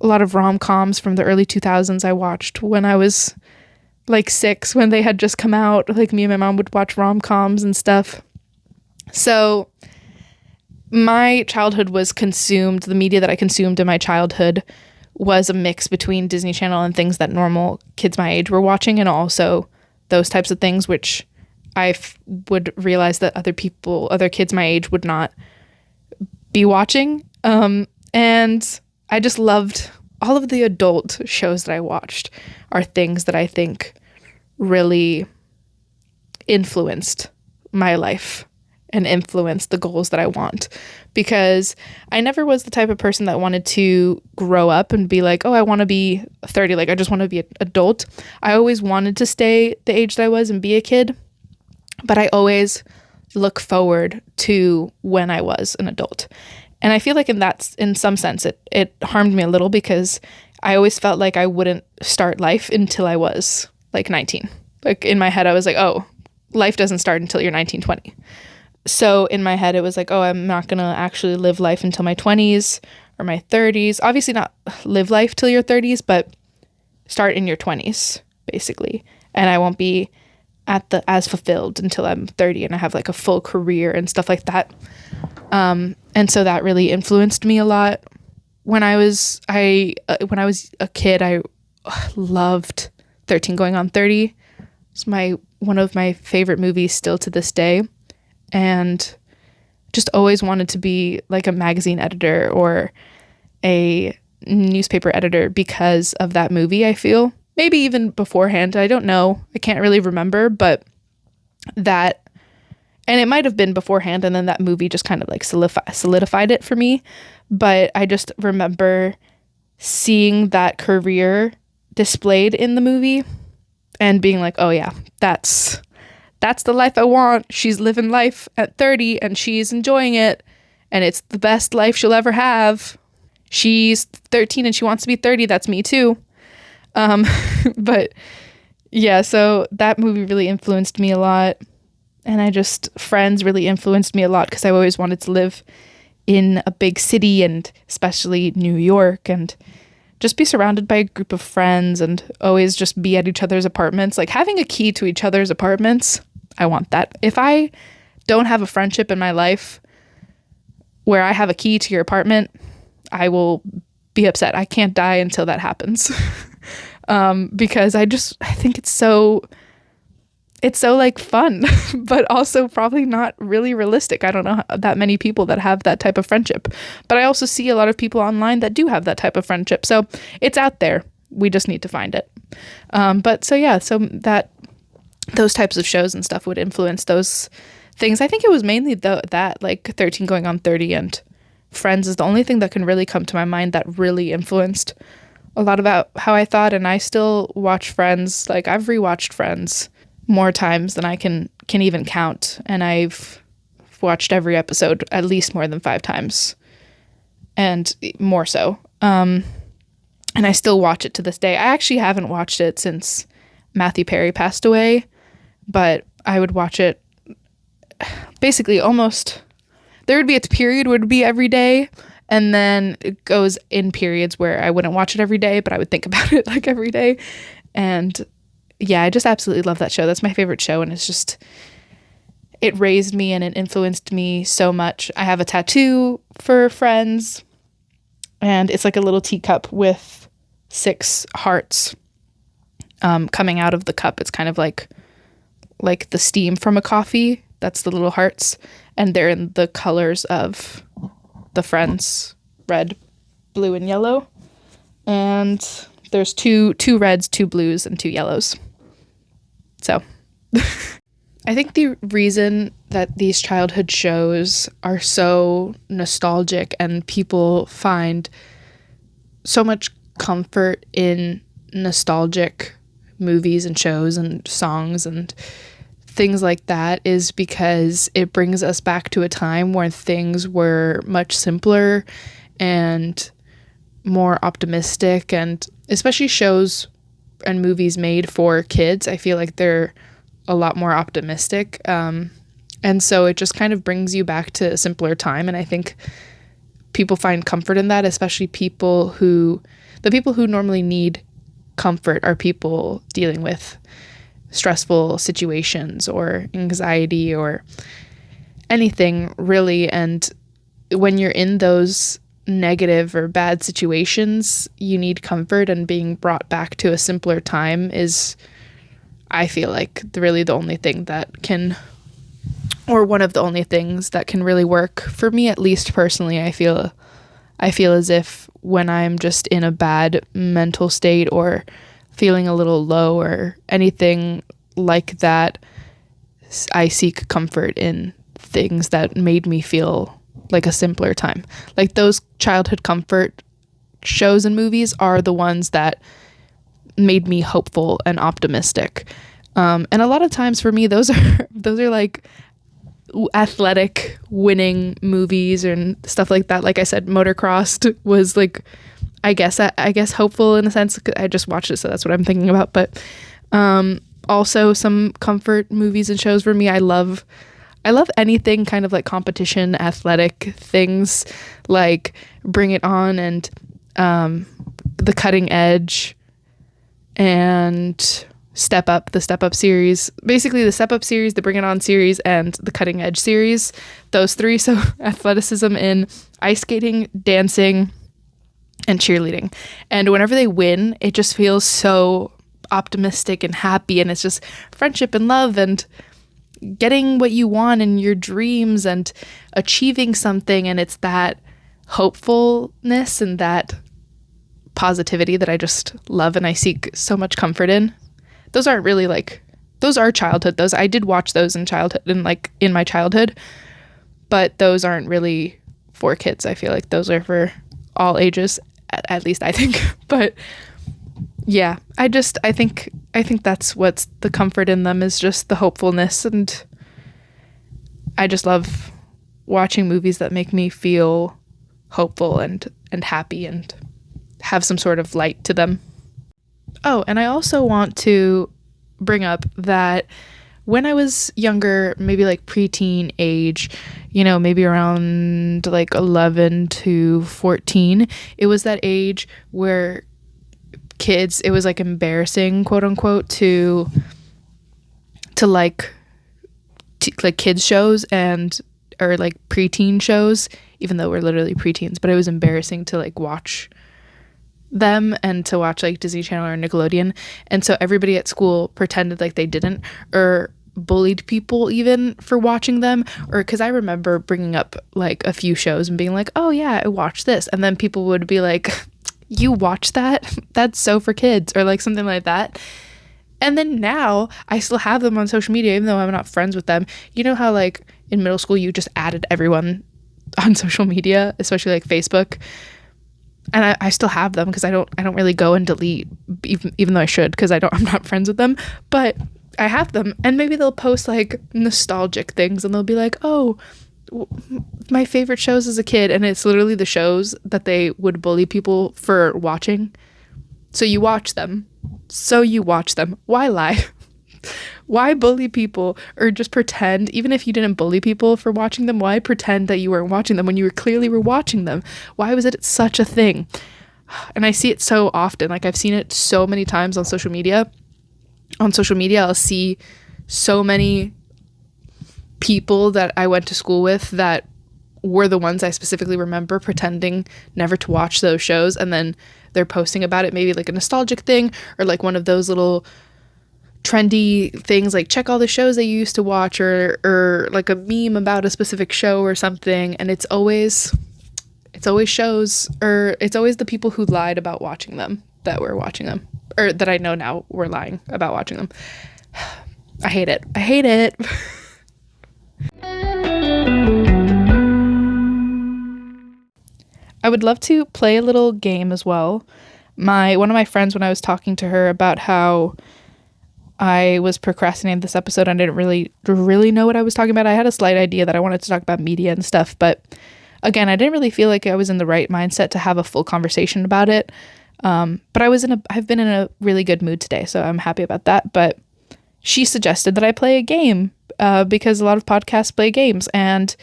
a lot of rom-coms from the early 2000s I watched when I was like 6, when they had just come out. Like, me and my mom would watch rom-coms and stuff. So my childhood was consumed, the media that I consumed in my childhood was a mix between Disney Channel and things that normal kids my age were watching, and also those types of things which I would realize that other kids my age would not be watching. And I just loved all of the adult shows that I watched are things that I think really influenced my life and influenced the goals that I want. Because I never was the type of person that wanted to grow up and be like, oh, I want to be 30. Like, I just want to be an adult. I always wanted to stay the age that I was and be a kid. But I always look forward to when I was an adult. And I feel like in some sense, it harmed me a little, because I always felt like I wouldn't start life until I was like 19. Like, in my head, I was like, oh, life doesn't start until you're 19, 20. So in my head, it was like, oh, I'm not going to actually live life until my 20s or my 30s. Obviously not live life till your 30s, but start in your 20s, basically. And I won't be as fulfilled until I'm 30 and I have like a full career and stuff like that. And so that really influenced me a lot. When I was a kid, I loved 13 Going on 30. It's one of my favorite movies still to this day. And just always wanted to be like a magazine editor or a newspaper editor because of that movie, I feel. Maybe even beforehand. I don't know. I can't really remember, but that, and it might have been beforehand, and then that movie just kind of like solidified it for me. But I just remember seeing that career displayed in the movie and being like, oh yeah, that's the life I want. She's living life at 30 and she's enjoying it, and it's the best life she'll ever have. She's 13 and she wants to be 30. That's me too. But yeah, so that movie really influenced me a lot. And Friends really influenced me a lot, because I always wanted to live in a big city, and especially New York, and just be surrounded by a group of friends and always just be at each other's apartments. Like, having a key to each other's apartments, I want that. If I don't have a friendship in my life where I have a key to your apartment, I will be upset. I can't die until that happens. Because I think it's so like fun, but also probably not really realistic. I don't know that many people that have that type of friendship, but I also see a lot of people online that do have that type of friendship. So it's out there. We just need to find it. But so yeah, so those types of shows and stuff would influence those things. I think it was mainly that like 13 Going on 30 and Friends is the only thing that can really come to my mind that really influenced a lot about how I thought. And I still watch Friends. Like, I've rewatched Friends more times than I can even count, and I've watched every episode at least more than 5 times, and more so. And I still watch it to this day. I actually haven't watched it since Matthew Perry passed away, but I would watch it basically almost. There would be a period would be every day, and then it goes in periods where I wouldn't watch it every day, but I would think about it like every day. And yeah, I just absolutely love that show. That's my favorite show, and it raised me and it influenced me so much. I have a tattoo for Friends, and it's like a little teacup with 6 hearts coming out of the cup. It's kind of like like the steam from a coffee. That's the little hearts. And they're in the colors of the Friends, red, blue, and yellow. And there's two reds, 2 blues, and 2 yellows. So I think the reason that these childhood shows are so nostalgic and people find so much comfort in nostalgic movies and shows and songs and things like that is because it brings us back to a time where things were much simpler and more optimistic, and especially shows and movies made for kids, I feel like they're a lot more optimistic. And so it just kind of brings you back to a simpler time. And I think people find comfort in that, especially the people who normally need comfort are people dealing with stressful situations or anxiety or anything really. And when you're in those negative or bad situations, you need comfort, and being brought back to a simpler time is, I feel like, really the only thing that can, or one of the only things that can really work for me, at least personally. I feel as if when I'm just in a bad mental state or feeling a little low or anything like that, I seek comfort in things that made me feel like a simpler time. Like those childhood comfort shows and movies are the ones that made me hopeful and optimistic. And a lot of times for me, those are like athletic winning movies and stuff like that. Like I said, Motocrossed was like, I guess hopeful in a sense. I just watched it, so that's what I'm thinking about. But also some comfort movies and shows for me. I love anything kind of like competition, athletic things like Bring It On and The Cutting Edge and the Step Up series. Basically the Step Up series, the Bring It On series, and the Cutting Edge series. Those 3. So athleticism in ice skating, dancing, and cheerleading. And whenever they win, it just feels so optimistic and happy, and it's just friendship and love and getting what you want and your dreams and achieving something. And it's that hopefulness and that positivity that I just love and I seek so much comfort in. Those aren't really those are childhood. Those, I did watch those in childhood and in my childhood, but those aren't really for kids. I feel like those are for all ages, at least I think. But yeah, I think that's what's the comfort in them, is just the hopefulness. And I just love watching movies that make me feel hopeful and happy and have some sort of light to them. Oh, and I also want to bring up that when I was younger, maybe like preteen age, maybe around like 11 to 14, it was that age where kids, it was like embarrassing, quote unquote, to like kids shows or like preteen shows, even though we're literally preteens, but it was embarrassing to like watch them and to watch like Disney Channel or Nickelodeon. And so everybody at school pretended like they didn't, or bullied people even for watching them. Or because I remember bringing up like a few shows and being like, oh yeah, I watched this, and then people would be like, you watch that? That's so for kids, or like something like that. And then now I still have them on social media, even though I'm not friends with them. You know how like in middle school you just added everyone on social media, especially like Facebook, and I still have them because I don't really go and delete, even though I should, because I'm not friends with them, but I have them. And maybe they'll post like nostalgic things and they'll be like, oh, my favorite shows as a kid, and it's literally the shows that they would bully people for watching. So you watch them. Why lie? Why bully people, or just pretend, even if you didn't bully people for watching them, why pretend that you weren't watching them when you clearly were watching them? Why was it such a thing? And I see it so often. Like I've seen it so many times on social media. On social media, I'll see so many people that I went to school with that were the ones I specifically remember pretending never to watch those shows, and then they're posting about it, maybe like a nostalgic thing or like one of those little trendy things like check all the shows that you used to watch, or like a meme about a specific show or something, and it's always shows, or it's always the people who lied about watching them that were watching them, or that I know now were lying about watching them. I hate it. I would love to play a little game as well. One of my friends, when I was talking to her about how I was procrastinating this episode, I didn't really know what I was talking about. I had a slight idea that I wanted to talk about media and stuff, but again, I didn't really feel like I was in the right mindset to have a full conversation about it. But I've been in a really good mood today, so I'm happy about that. But she suggested that I play a game, because a lot of podcasts play games, and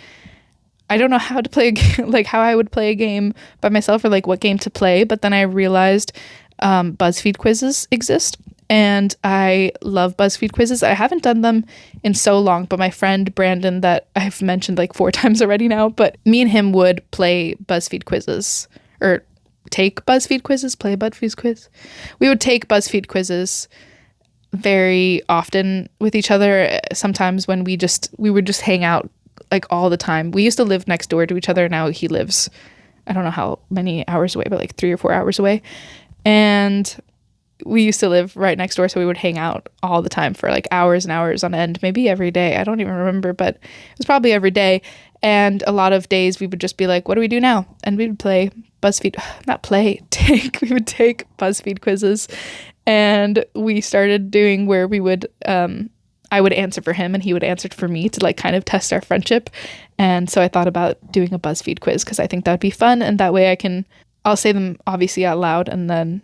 I don't know how to play a game, like how I would play a game by myself, or like what game to play. But then I realized Buzzfeed quizzes exist, and I love Buzzfeed quizzes. I haven't done them in so long, but my friend Brandon, that I've mentioned like 4 times already now, but me and him would play Buzzfeed quizzes, or take Buzzfeed quizzes, play a Buzzfeed quiz. We would take Buzzfeed quizzes very often with each other. Sometimes when we would just hang out like all the time. We used to live next door to each other. Now he lives, I don't know how many hours away, but like 3 or 4 hours away. And we used to live right next door, so we would hang out all the time for like hours and hours on end, maybe every day. I don't even remember, but it was probably every day. And a lot of days we would just be like, what do we do now? And we would play we would take Buzzfeed quizzes. And we started doing where we would, I would answer for him and he would answer for me to like kind of test our friendship. And so I thought about doing a Buzzfeed quiz because I think that'd be fun. And that way I'll say them obviously out loud, and then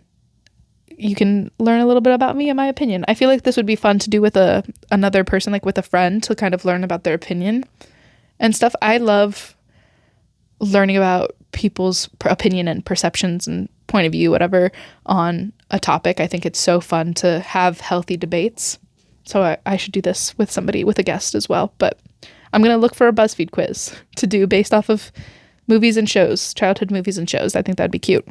you can learn a little bit about me and my opinion. I feel like this would be fun to do with another person, like with a friend, to kind of learn about their opinion and stuff. I love learning about people's opinion and perceptions and point of view, whatever, on a topic. I think it's so fun to have healthy debates. So I should do this with somebody, with a guest as well. But I'm going to look for a Buzzfeed quiz to do based off of movies and shows, childhood movies and shows. I think that'd be cute.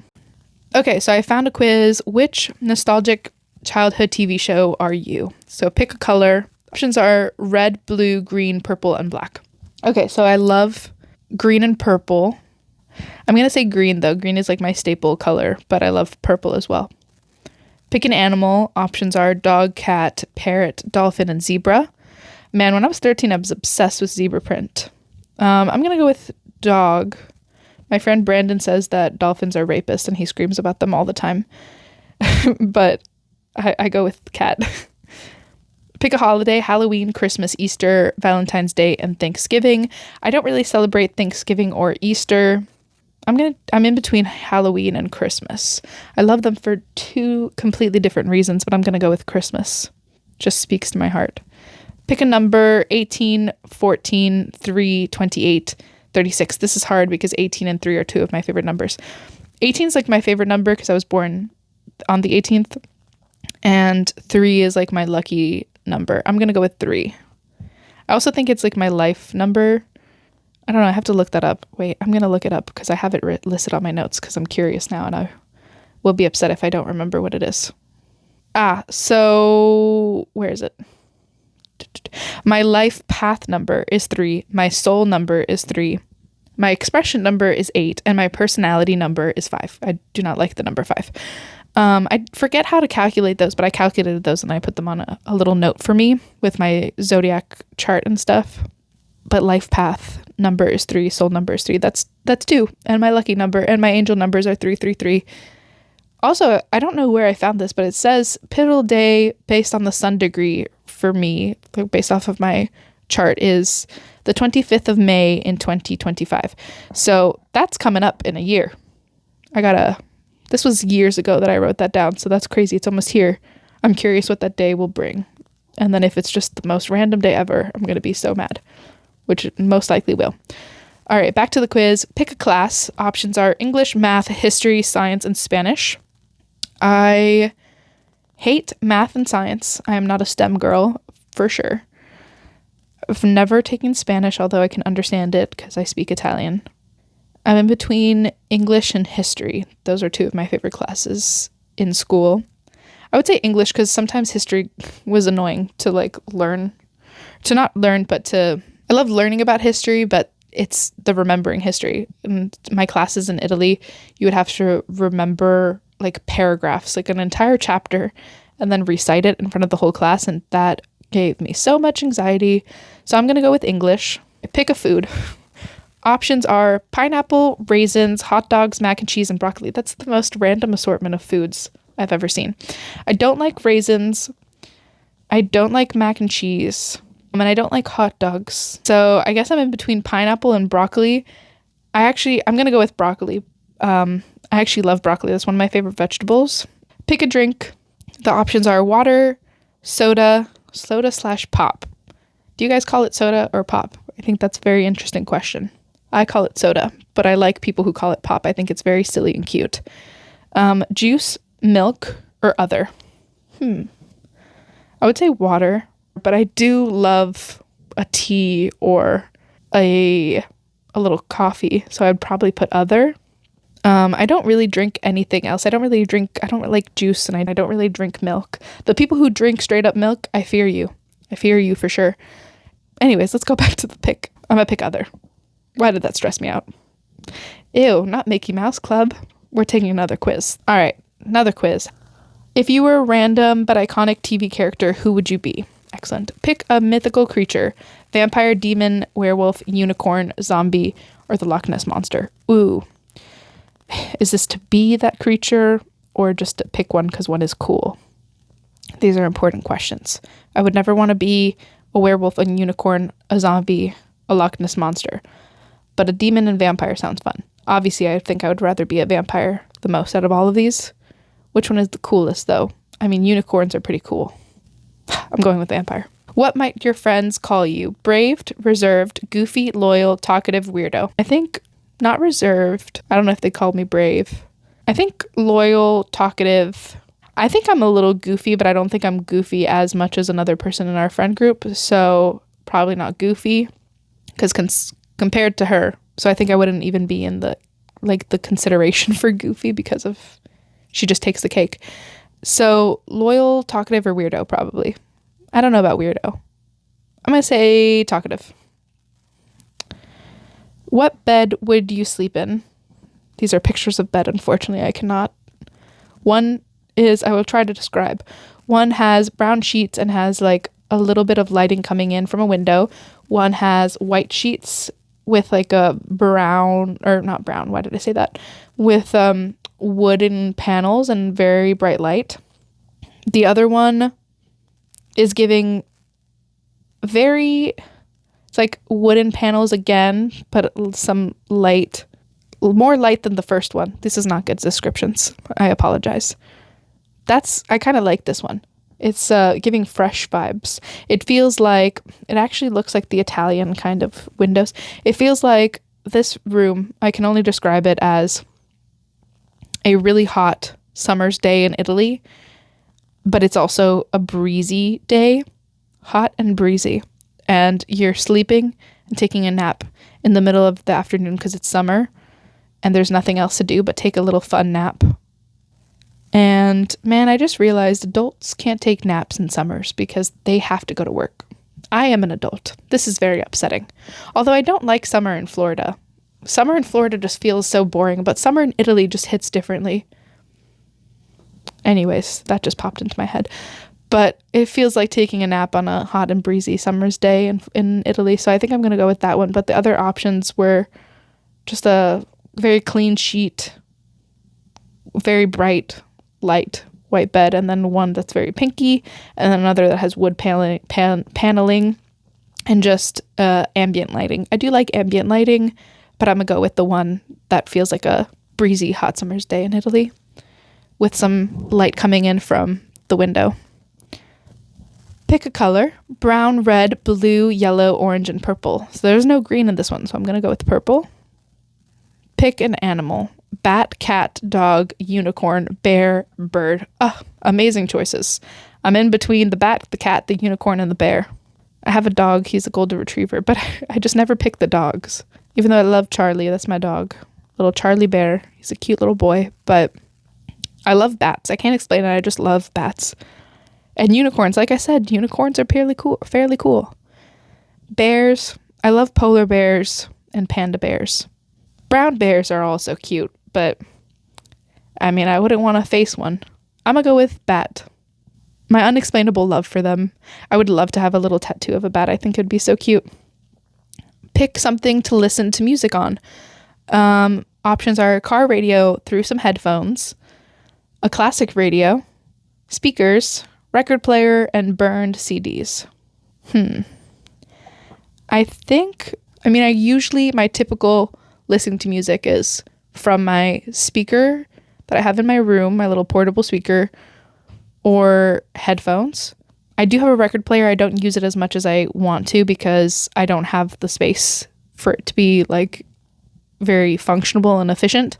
Okay, so I found a quiz. Which nostalgic childhood TV show are you? So pick a color. Options are red, blue, green, purple, and black. Okay, so I love green and purple. I'm going to say green, though. Green is like my staple color, but I love purple as well. Pick an animal. Options are dog, cat, parrot, dolphin, and zebra. Man, when I was 13, I was obsessed with zebra print. I'm going to go with dog. My friend Brandon says that dolphins are rapists and he screams about them all the time. But I go with cat. Pick a holiday: Halloween, Christmas, Easter, Valentine's Day, and Thanksgiving. I don't really celebrate Thanksgiving or Easter. I'm in between Halloween and Christmas. I love them for 2 completely different reasons, but I'm going to go with Christmas. Just speaks to my heart. Pick a number: 18, 14, 3, 28, 36. This is hard because 18 and 3 are 2 of my favorite numbers. 18 is like my favorite number because I was born on the 18th. And 3 is like my lucky number. I'm going to go with 3. I also think it's like my life number. I don't know. I have to look that up. Wait, I'm going to look it up because I have it listed on my notes because I'm curious now and I will be upset if I don't remember what it is. So where is it? My life path number is 3. My soul number is 3. My expression number is 8. And my personality number is 5. I do not like the number 5. I forget how to calculate those, but I calculated those and I put them on a little note for me with my zodiac chart and stuff. But life path number is 3. Soul number is 3. That's 2. And my lucky number and my angel numbers are 333. Also, I don't know where I found this, but it says pivotal day based on the sun degree for me, based off of my chart, is the 25th of May in 2025. So that's coming up in a year. This was years ago that I wrote that down, so that's crazy. It's almost here. I'm curious what that day will bring. And then if it's just the most random day ever, I'm going to be so mad, which it most likely will. All right, back to the quiz. Pick a class. Options are English, math, history, science, and Spanish. I hate math and science. I am not a STEM girl, for sure. I've never taken Spanish, although I can understand it because I speak Italian. I'm in between English and history. Those are 2 of my favorite classes in school. I would say English because sometimes history was annoying to like learn, to not learn, but to, I love learning about history, but it's the remembering history. In my classes in Italy, you would have to remember like paragraphs, like an entire chapter, and then recite it in front of the whole class. And that gave me so much anxiety. So I'm going to go with English. Pick a food. Options are pineapple, raisins, hot dogs, mac and cheese, and broccoli. That's the most random assortment of foods I've ever seen. I don't like raisins. I don't like mac and cheese. And I don't like hot dogs. So I guess I'm in between pineapple and broccoli. I'm going to go with broccoli. I actually love broccoli. That's one of my favorite vegetables. Pick a drink. The options are water, soda/pop. Do you guys call it soda or pop? I think that's a very interesting question. I call it soda, but I like people who call it pop. I think it's very silly and cute. Juice, milk, or other? I would say water, but I do love a tea or a little coffee, so I'd probably put other. I don't really drink anything else. I don't like juice, and I don't really drink milk. The people who drink straight up milk, I fear you. I fear you for sure. Anyways, let's go back to the pick. I'm gonna pick other. Why did that stress me out? Ew, not Mickey Mouse Club. We're taking another quiz. All right, another quiz. If you were a random but iconic TV character, who would you be? Excellent. Pick a mythical creature. Vampire, demon, werewolf, unicorn, zombie, or the Loch Ness Monster. Ooh. Is this to be that creature or just to pick one because one is cool? These are important questions. I would never want to be a werewolf, a unicorn, a zombie, a Loch Ness Monster. But a demon and vampire sounds fun. Obviously, I think I would rather be a vampire the most out of all of these. Which one is the coolest, though? I mean, unicorns are pretty cool. I'm going with vampire. What might your friends call you? Braved, reserved, goofy, loyal, talkative, weirdo. I think not reserved. I don't know if they called me brave. I think loyal, talkative. I think I'm a little goofy, but I don't think I'm goofy as much as another person in our friend group. So probably not goofy because compared to her. So I think I wouldn't even be in the consideration for goofy because of she just takes the cake. So loyal, talkative, or weirdo probably. I don't know about weirdo. I'm going to say talkative. What bed would you sleep in? These are pictures of bed. Unfortunately, I cannot. One is, I will try to describe. One has brown sheets and has like a little bit of lighting coming in from a window. One has white sheets with like a brown, or not brown, why did I say that? With wooden panels and very bright light. The other one is giving it's like wooden panels again, but some light, more light than the first one. This is not good descriptions. I apologize. I kind of like this one. It's giving fresh vibes. It actually looks like the Italian kind of windows. It feels like this room, I can only describe it as a really hot summer's day in Italy, but it's also a breezy day, hot and breezy. And you're sleeping and taking a nap in the middle of the afternoon because it's summer and there's nothing else to do but take a little fun nap. And man, I just realized adults can't take naps in summers because they have to go to work. I am an adult. This is very upsetting. Although I don't like summer in Florida. Summer in Florida just feels so boring, but summer in Italy just hits differently. Anyways, that just popped into my head. But it feels like taking a nap on a hot and breezy summer's day in Italy, so I think I'm going to go with that one. But the other options were just a very clean sheet, very bright light white bed, and then one that's very pinky, and then another that has wood paneling and just ambient lighting. I do like ambient lighting, but I'm gonna go with the one that feels like a breezy hot summer's day in Italy with some light coming in from the window. Pick a color: brown, red, blue, yellow, orange, and purple. So there's no green in this one, so I'm gonna go with purple. Pick an animal: bat, cat, dog, unicorn, bear, bird. Amazing choices. I'm in between the bat, the cat, the unicorn, and the bear. I have a dog. He's a golden retriever, but I just never pick the dogs. Even though I love Charlie, that's my dog. Little Charlie Bear. He's a cute little boy, but I love bats. I can't explain it. I just love bats. And unicorns. Like I said, unicorns are fairly cool. Bears. I love polar bears and panda bears. Brown bears are also cute, but I mean, I wouldn't want to face one. I'm gonna go with bat. My unexplainable love for them. I would love to have a little tattoo of a bat. I think it'd be so cute. Pick something to listen to music on. Options are car radio through some headphones, a classic radio, speakers, record player, and burned CDs. My typical listening to music is from my speaker that I have in my room, my little portable speaker, or headphones. I do have a record player. I don't use it as much as I want to because I don't have the space for it to be like very functional and efficient.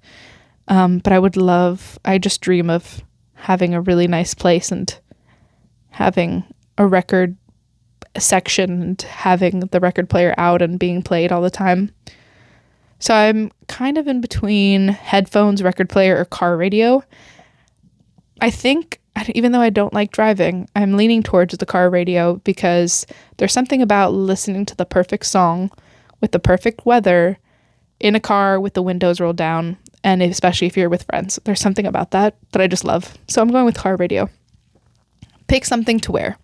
But I just dream of having a really nice place and having a record section and having the record player out and being played all the time. So I'm kind of in between headphones, record player, or car radio. I think, even though I don't like driving, I'm leaning towards the car radio because there's something about listening to the perfect song with the perfect weather in a car with the windows rolled down, and especially if you're with friends. There's something about that I just love. So I'm going with car radio. Pick something to wear.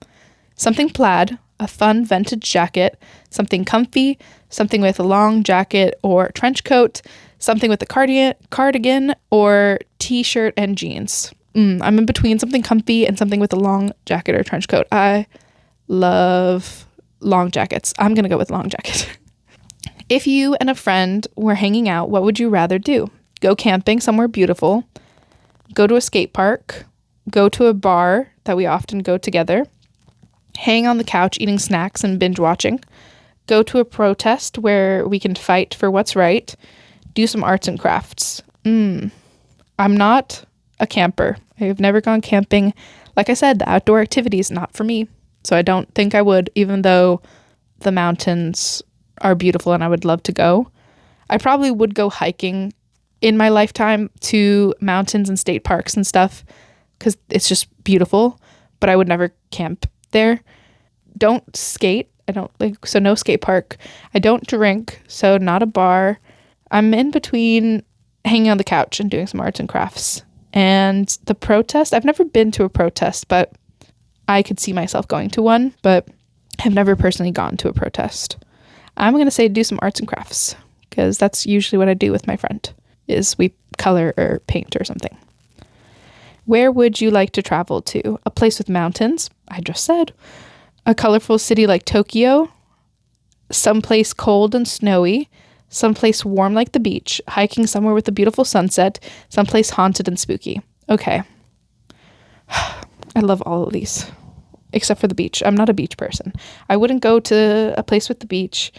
Something plaid, a fun vintage jacket, something comfy, something with a long jacket or trench coat, something with a cardigan, or t-shirt and jeans. I'm in between something comfy and something with a long jacket or trench coat. I love long jackets. I'm going to go with long jacket. If you and a friend were hanging out, what would you rather do? Go camping somewhere beautiful, go to a skate park, go to a bar that we often go together, hang on the couch eating snacks and binge watching, go to a protest where we can fight for what's right, do some arts and crafts. I'm not a camper. I've never gone camping. Like I said, the outdoor activity is not for me. So I don't think I would, even though the mountains are beautiful and I would love to go. I probably would go hiking in my lifetime to mountains and state parks and stuff because it's just beautiful, but I would never camp there. Don't skate. So no skate park. I don't drink, so not a bar. I'm in between hanging on the couch and doing some arts and crafts. And the protest, I've never been to a protest, but I could see myself going to one, but I've never personally gone to a protest. I'm going to say do some arts and crafts because that's usually what I do with my friend is we color or paint or something. Where would you like to travel to? A place with mountains, I just said. A colorful city like Tokyo. Someplace cold and snowy. Someplace warm like the beach. Hiking somewhere with a beautiful sunset. Someplace haunted and spooky. Okay. I love all of these. Except for the beach. I'm not a beach person. I wouldn't go to a place with the beach.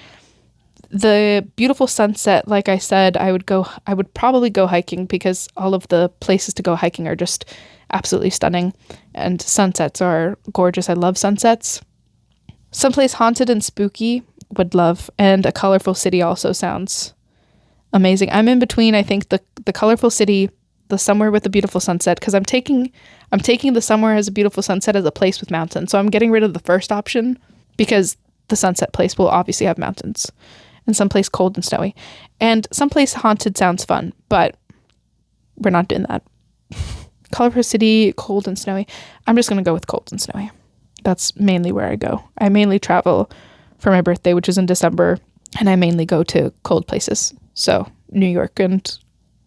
The beautiful sunset, like I said, I would probably go hiking because all of the places to go hiking are just absolutely stunning. And sunsets are gorgeous. I love sunsets. Someplace haunted and spooky, would love. And a colorful city also sounds amazing. I'm in between, I think, the colorful city, the somewhere with a beautiful sunset, because I'm taking the somewhere has a beautiful sunset as a place with mountains. So I'm getting rid of the first option because the sunset place will obviously have mountains. And someplace cold and snowy. And someplace haunted sounds fun, but we're not doing that. Colorful city, cold and snowy. I'm just going to go with cold and snowy. That's mainly where I go. I mainly travel for my birthday, which is in December, and I mainly go to cold places. So New York and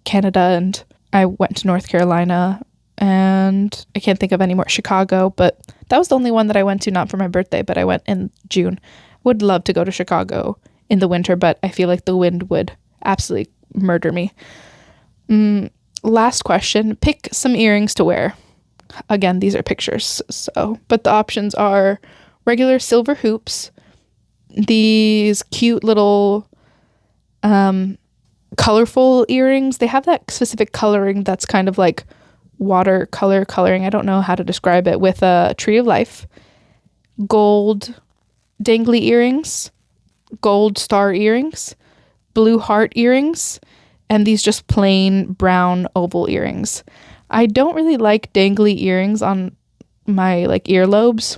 Canada, and I went to North Carolina, and I can't think of any more. Chicago, but that was the only one that I went to, not for my birthday, but I went in June. Would love to go to Chicago in the winter, but I feel like the wind would absolutely murder me. Last question. Pick some earrings to wear. Again, these are pictures, but the options are regular silver hoops, these cute little colorful earrings. They have that specific coloring that's kind of like watercolor coloring. I don't know how to describe it, with a tree of life, gold dangly earrings, gold star earrings, blue heart earrings, and these just plain brown oval earrings. I don't really like dangly earrings on my like earlobes,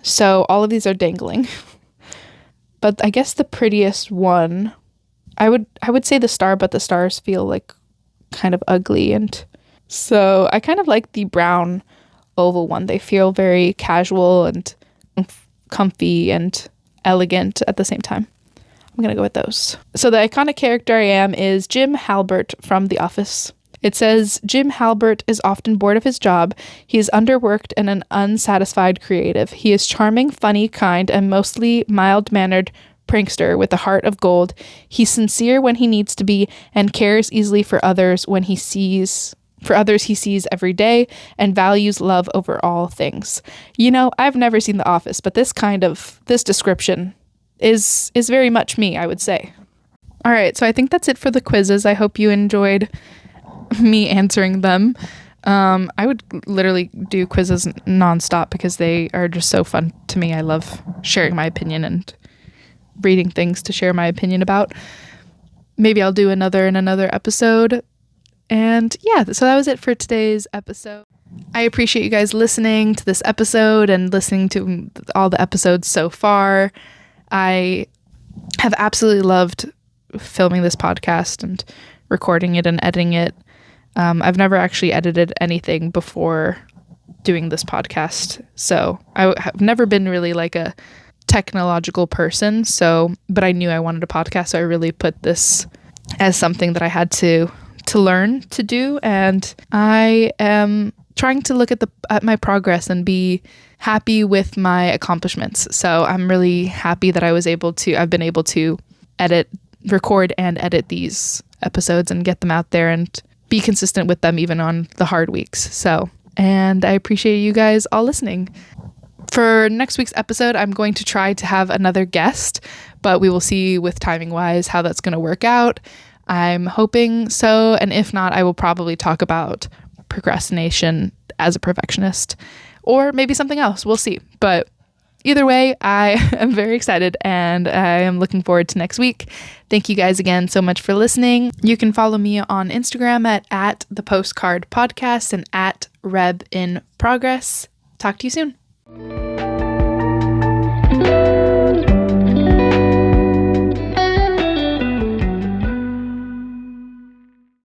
so all of these are dangling. But I guess the prettiest one, I would say the star, but the stars feel like kind of ugly, and so I kind of like the brown oval one. They feel very casual and comfy and elegant at the same time. I'm gonna go with those. So the iconic character I am is Jim Halbert from The Office. It says, Jim Halbert is often bored of his job. He is underworked and an unsatisfied creative. He is charming, funny, kind, and mostly mild-mannered prankster with a heart of gold. He's sincere when he needs to be and cares easily for others he sees every day and values love over all things. You know, I've never seen The Office, but this description is very much me, I would say. All right, so I think that's it for the quizzes. I hope you enjoyed me answering them. I would literally do quizzes nonstop because they are just so fun to me. I love sharing my opinion and reading things to share my opinion about. Maybe I'll do another in another episode. And yeah, so that was it for today's episode. I appreciate you guys listening to this episode and listening to all the episodes so far. I have absolutely loved filming this podcast and recording it and editing it. I've never actually edited anything before doing this podcast, so I have never been really like a technological person, but I knew I wanted a podcast, so I really put this as something that I had to learn to do, and I am trying to look at my progress and be happy with my accomplishments. So I'm really happy that I've been able to record and edit these episodes and get them out there and be consistent with them even on the hard weeks. And I appreciate you guys all listening. For next week's episode, I'm going to try to have another guest, but we will see with timing wise how that's going to work out. I'm hoping so, and if not, I will probably talk about procrastination as a perfectionist, or maybe something else. We'll see. But either way, I am very excited, and I am looking forward to next week. Thank you guys again so much for listening. You can follow me on Instagram at the Postcard Podcast and at Reb in Progress. Talk to you soon.